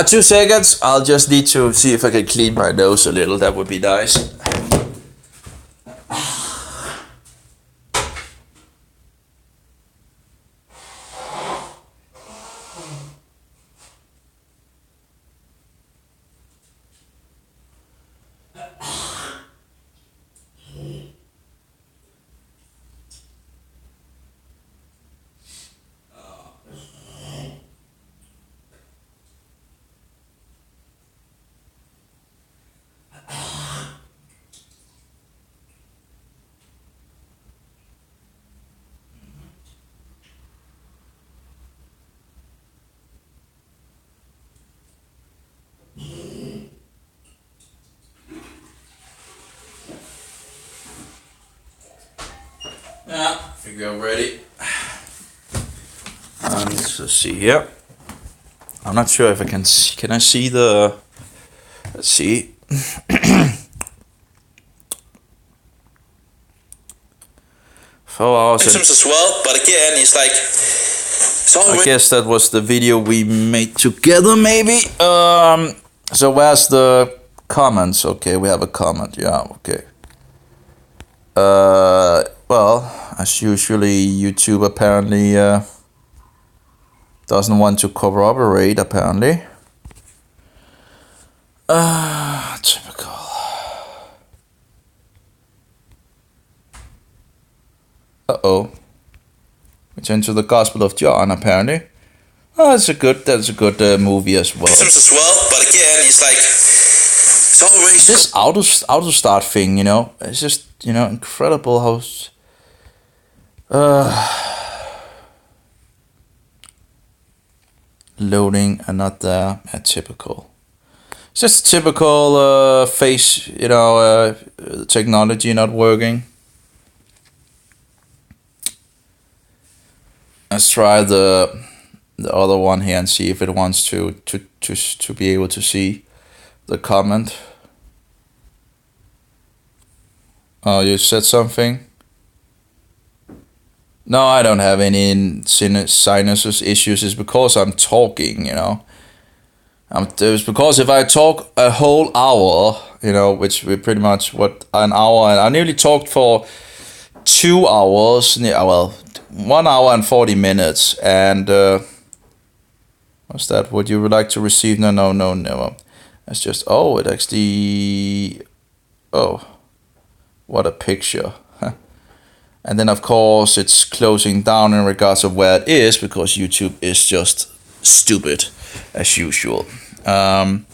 2 seconds. I'll just need to see if I can clean my nose a little. That would be nice. Yeah, I think I'm ready. Let's see here. I'm not sure if I can see. Can I see the? Let's see. 4 hours. Symptoms as well, but again, it's like. I guess that was the video we made together, maybe. So where's the comments? Okay, we have a comment. Yeah. Okay. Well, as usually, YouTube apparently doesn't want to corroborate, apparently. Typical. Uh-oh. We turn to the Gospel of John, apparently. Oh, that's a good movie as well. As well, but again, it's like it's always This auto start thing, it's just incredible how. Loading and not there. Typical. It's just typical face, technology not working. Let's try the other one here and see if it wants to be able to see the comment. Oh, you said something? No, I don't have any sinus issues. It's because I'm talking, It's because if I talk a whole hour, which we pretty much an hour, and I nearly talked for 2 hours. Well, 1 hour and 40 minutes, and what's that? Would you like to receive? No, never. That's just it actually. Oh, what a picture. And then of course it's closing down in regards of where it is, because YouTube is just stupid as usual. No,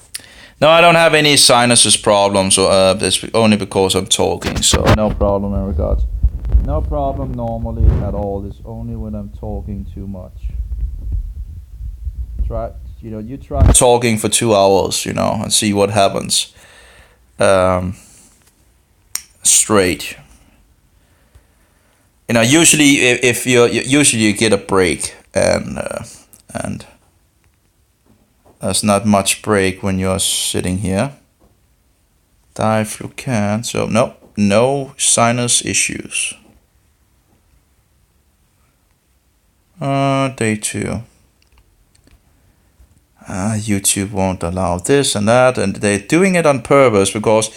I don't have any sinuses problems, or it's only because I'm talking, so no problem in regards. No problem normally at all. It's only when I'm talking too much. You try talking for 2 hours, and see what happens. Straight. Usually if you get a break, and there's not much break when you're sitting here. Diflucan, so no sinus issues. Day 2. YouTube won't allow this and that, and they're doing it on purpose because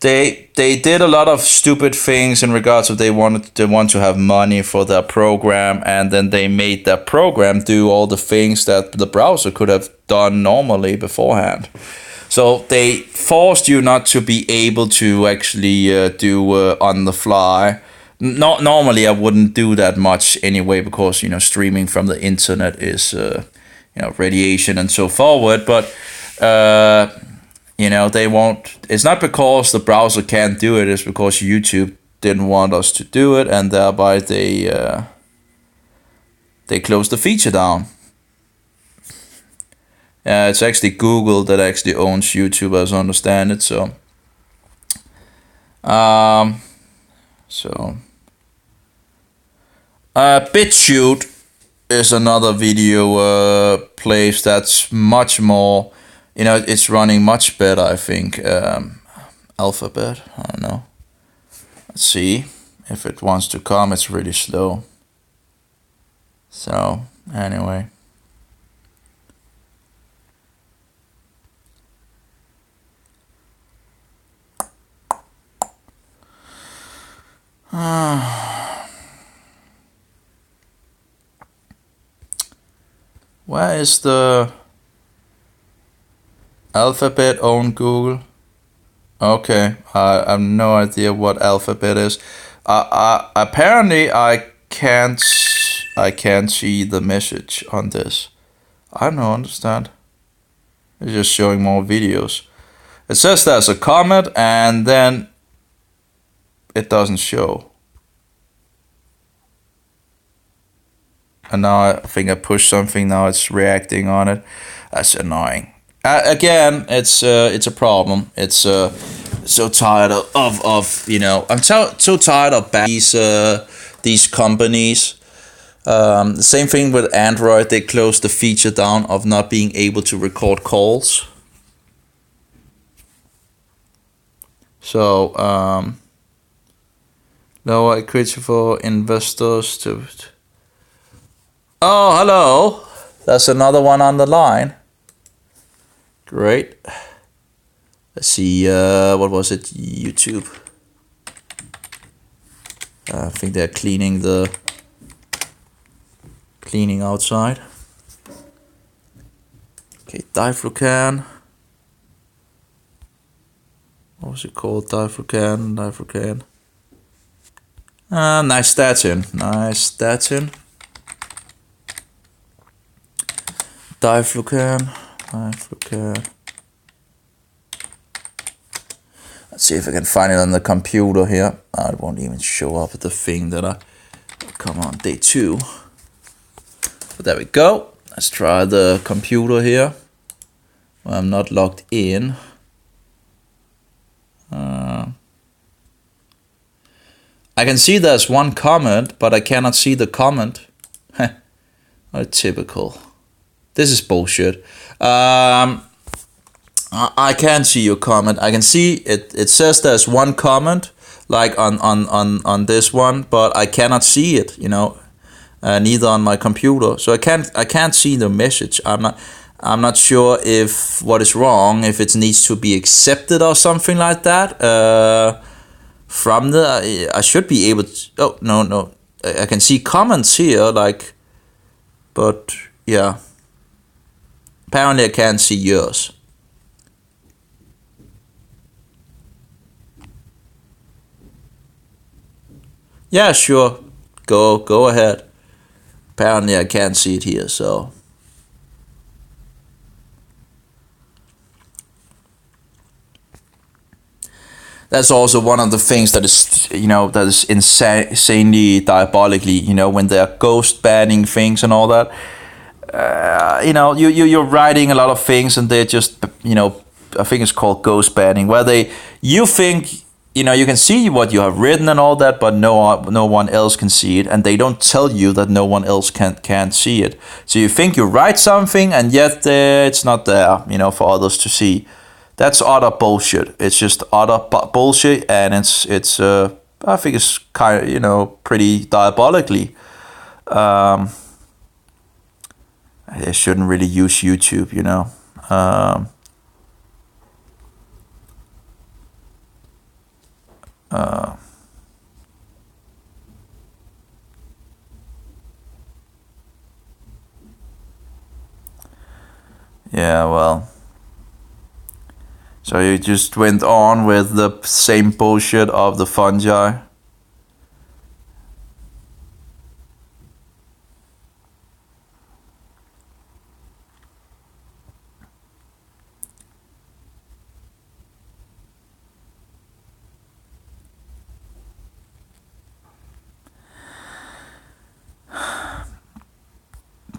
they did a lot of stupid things in regards of they want to have money for their program, and then they made their program do all the things that the browser could have done normally beforehand. So they forced you not to be able to actually do on the fly. Not normally I wouldn't do that much anyway, because streaming from the internet is radiation and so forward, but they won't. It's not because the browser can't do it. It's because YouTube didn't want us to do it, and thereby they closed the feature down. It's actually Google that actually owns YouTube, as I understand it. So, BitChute is another video place that's much more. It's running much better, I think. Alphabet, I don't know. Let's see if it wants to come. It's really slow. So, anyway. Where is the Alphabet own Google? Okay, I have no idea what Alphabet is. Apparently I can't see the message on this. I don't understand. It's just showing more videos. It says there's a comment, and then it doesn't show. And now I think I pushed something. Now it's reacting on it. That's annoying. Again, it's a problem. It's so tired of I'm so tired of these companies. The same thing with Android. They closed the feature down of not being able to record calls. So lower equity for investors to. Oh, hello. That's another one on the line. Great. Let's see, what was it? YouTube. I think they're cleaning outside. Okay, Diflucan. What was it called? Diflucan. Nystatin. Diflucan. Let's see if I can find it on the computer here. It won't even show up at the thing that I come on day 2. But there we go. Let's try the computer here. I'm not logged in. I can see there's one comment, but I cannot see the comment. What typical. This is bullshit. I can't see your comment. I can see it. It says there's one comment, like on this one, but I cannot see it. You know, neither on my computer. So I can't see the message. I'm not sure if what is wrong. If it needs to be accepted or something like that. From the, I should be able to. Oh no, I can see comments here, like, but yeah. Apparently, I can't see yours. Yeah, sure. Go ahead. Apparently, I can't see it here, so. That's also one of the things that is insanely diabolically, when they're ghost banning things and all that. You're writing a lot of things and they're just, I think it's called ghost banning, where you think, you can see what you have written and all that, but no one else can see it, and they don't tell you that no one else can't see it. So you think you write something and yet it's not there, for others to see. That's utter bullshit. It's just utter bullshit, and it's I think it's kind of, pretty diabolically. I shouldn't really use YouTube, Yeah, well. So you just went on with the same bullshit of the fungi.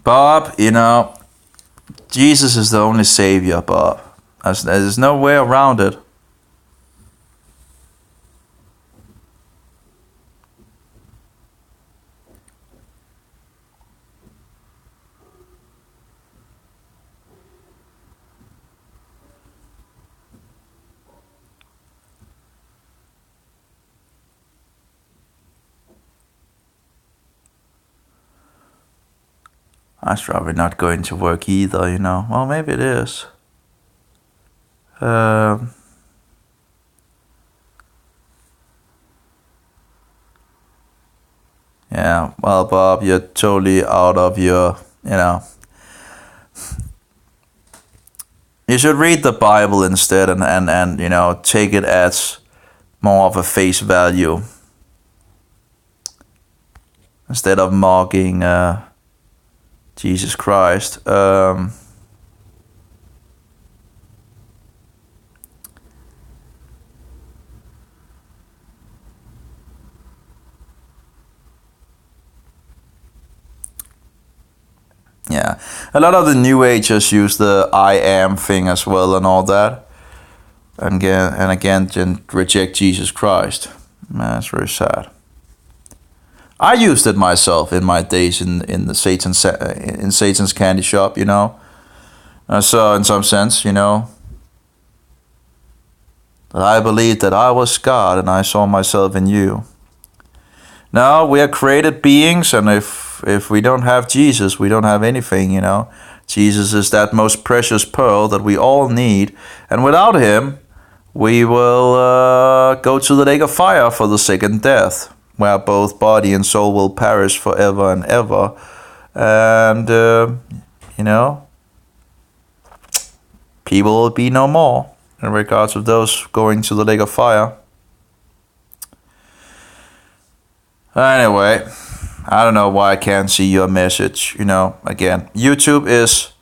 Bob, Jesus is the only savior, Bob. There's no way around it. That's probably not going to work either, Well, maybe it is. Yeah, well, Bob, you're totally out of your, You should read the Bible instead and take it as more of a face value. Instead of mocking Jesus Christ. Yeah, a lot of the New Agers use the I am thing as well and all that. And again, reject Jesus Christ. Man, it's very sad. I used it myself in my days in Satan's candy shop, So in some sense, that I believed that I was God and I saw myself in you. No, we are created beings, and if we don't have Jesus, we don't have anything, Jesus is that most precious pearl that we all need, and without him, we will go to the lake of fire for the second death, where both body and soul will perish forever and ever. And, people will be no more in regards of those going to the lake of fire. Anyway, I don't know why I can't see your message, Again, YouTube is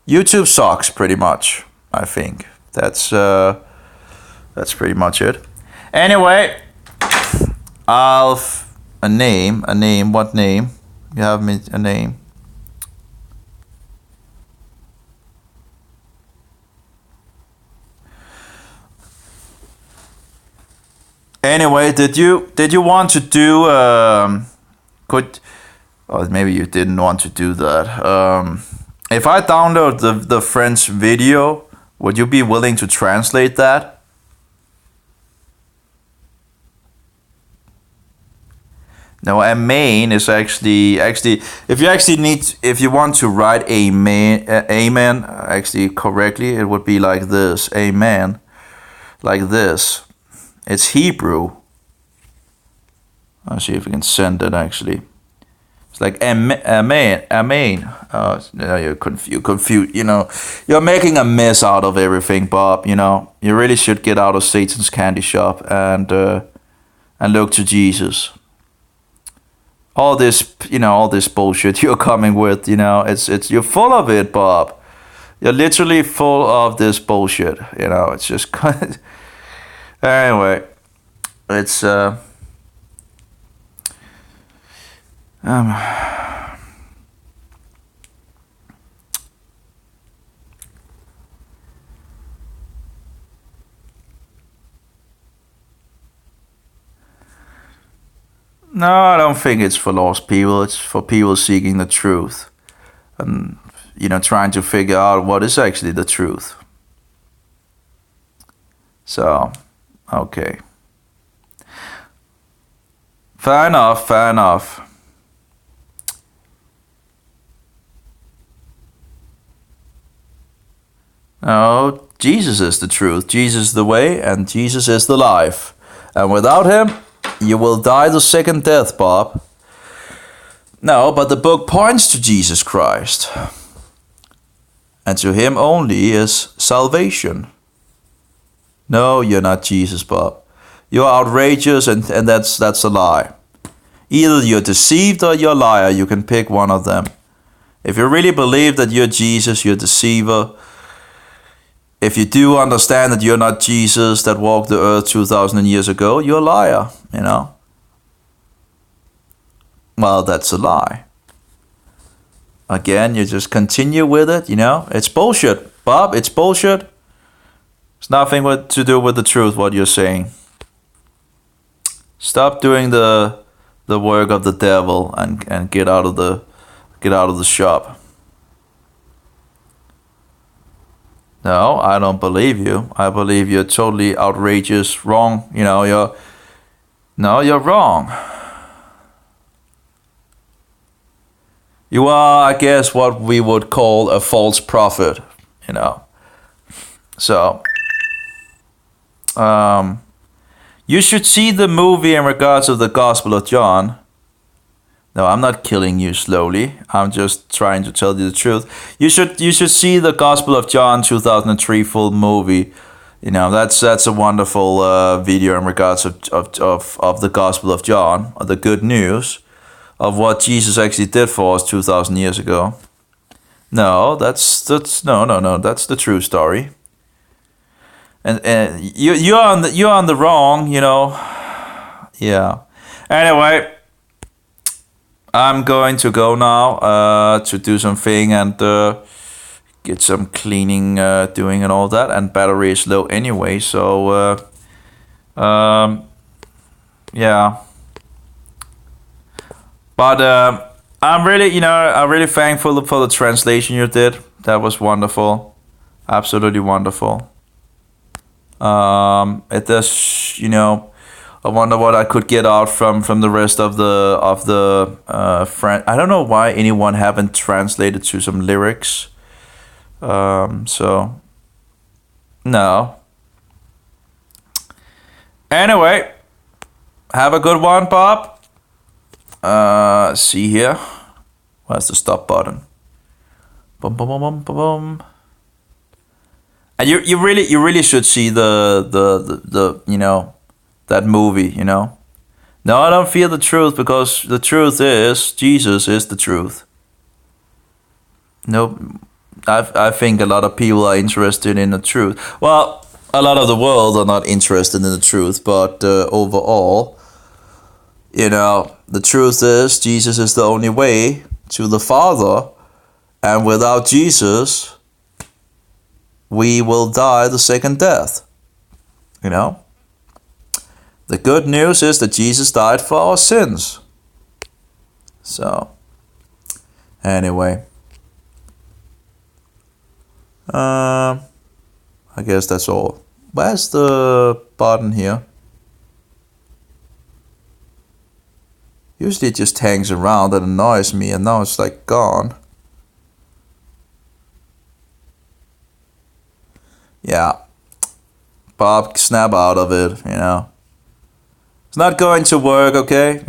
YouTube sucks pretty much. I think that's pretty much it. Anyway, a name. What name? You have me a name. Anyway, did you want to do or maybe you didn't want to do that. If I download the French video, would you be willing to translate that? No, amen is actually if you want to write amen actually correctly, it would be like this, amen, like this. It's Hebrew. I'll see if we can send it actually. It's like amen. No, you're confused. You know, you're making a mess out of everything, Bob. You know, you really should get out of Satan's candy shop and look to Jesus. All this bullshit you're coming with, it's you're full of it, Bob. You're literally full of this bullshit. It's just anyway. It's No, I don't think it's for lost people. It's for people seeking the truth and, trying to figure out what is actually the truth. So, okay. Fair enough. No, Jesus is the truth. Jesus is the way and Jesus is the life. And without him, you will die the second death, Bob. No, but the book points to Jesus Christ. And to him only is salvation. No, you're not Jesus, Bob. You're outrageous and that's a lie. Either you're deceived or you're a liar. You can pick one of them. If you really believe that you're Jesus, you're a deceiver. If you do understand that you're not Jesus that walked the earth 2,000 years ago, you're a liar, Well, that's a lie. Again, you just continue with it, It's bullshit, Bob, it's bullshit. It's nothing to do with the truth, what you're saying. Stop doing the work of the devil and get out of the shop. No, I don't believe you. I believe you're totally outrageous, wrong. You're wrong. You are, I guess, what we would call a false prophet, So, you should see the movie in regards of the Gospel of John. No, I'm not killing you slowly. I'm just trying to tell you the truth. You should see the Gospel of John 2003 full movie. That's a wonderful video in regards of the Gospel of John, the good news of what Jesus actually did for us 2,000 years ago. No, that's no. That's the true story. And you're on the wrong. Yeah. Anyway. I'm going to go now to do something and get some cleaning doing and all that. And battery is low anyway, so yeah. But I'm really thankful for the translation you did. That was wonderful, absolutely wonderful. It does, I wonder what I could get out from the rest of the French. I don't know why anyone haven't translated to some lyrics. So no. Anyway, have a good one, Bob. See here. Where's the stop button? Boom, boom, boom, boom, boom, boom. And you really should see the that movie, No, I don't fear the truth because the truth is Jesus is the truth. No, I think a lot of people are interested in the truth. Well, a lot of the world are not interested in the truth, but overall, the truth is Jesus is the only way to the Father, and without Jesus, we will die the second death. The good news is that Jesus died for our sins. So, anyway. I guess that's all. Where's the button here? Usually it just hangs around, that annoys me, and now it's like gone. Yeah. Bob, snap out of it, It's not going to work, okay?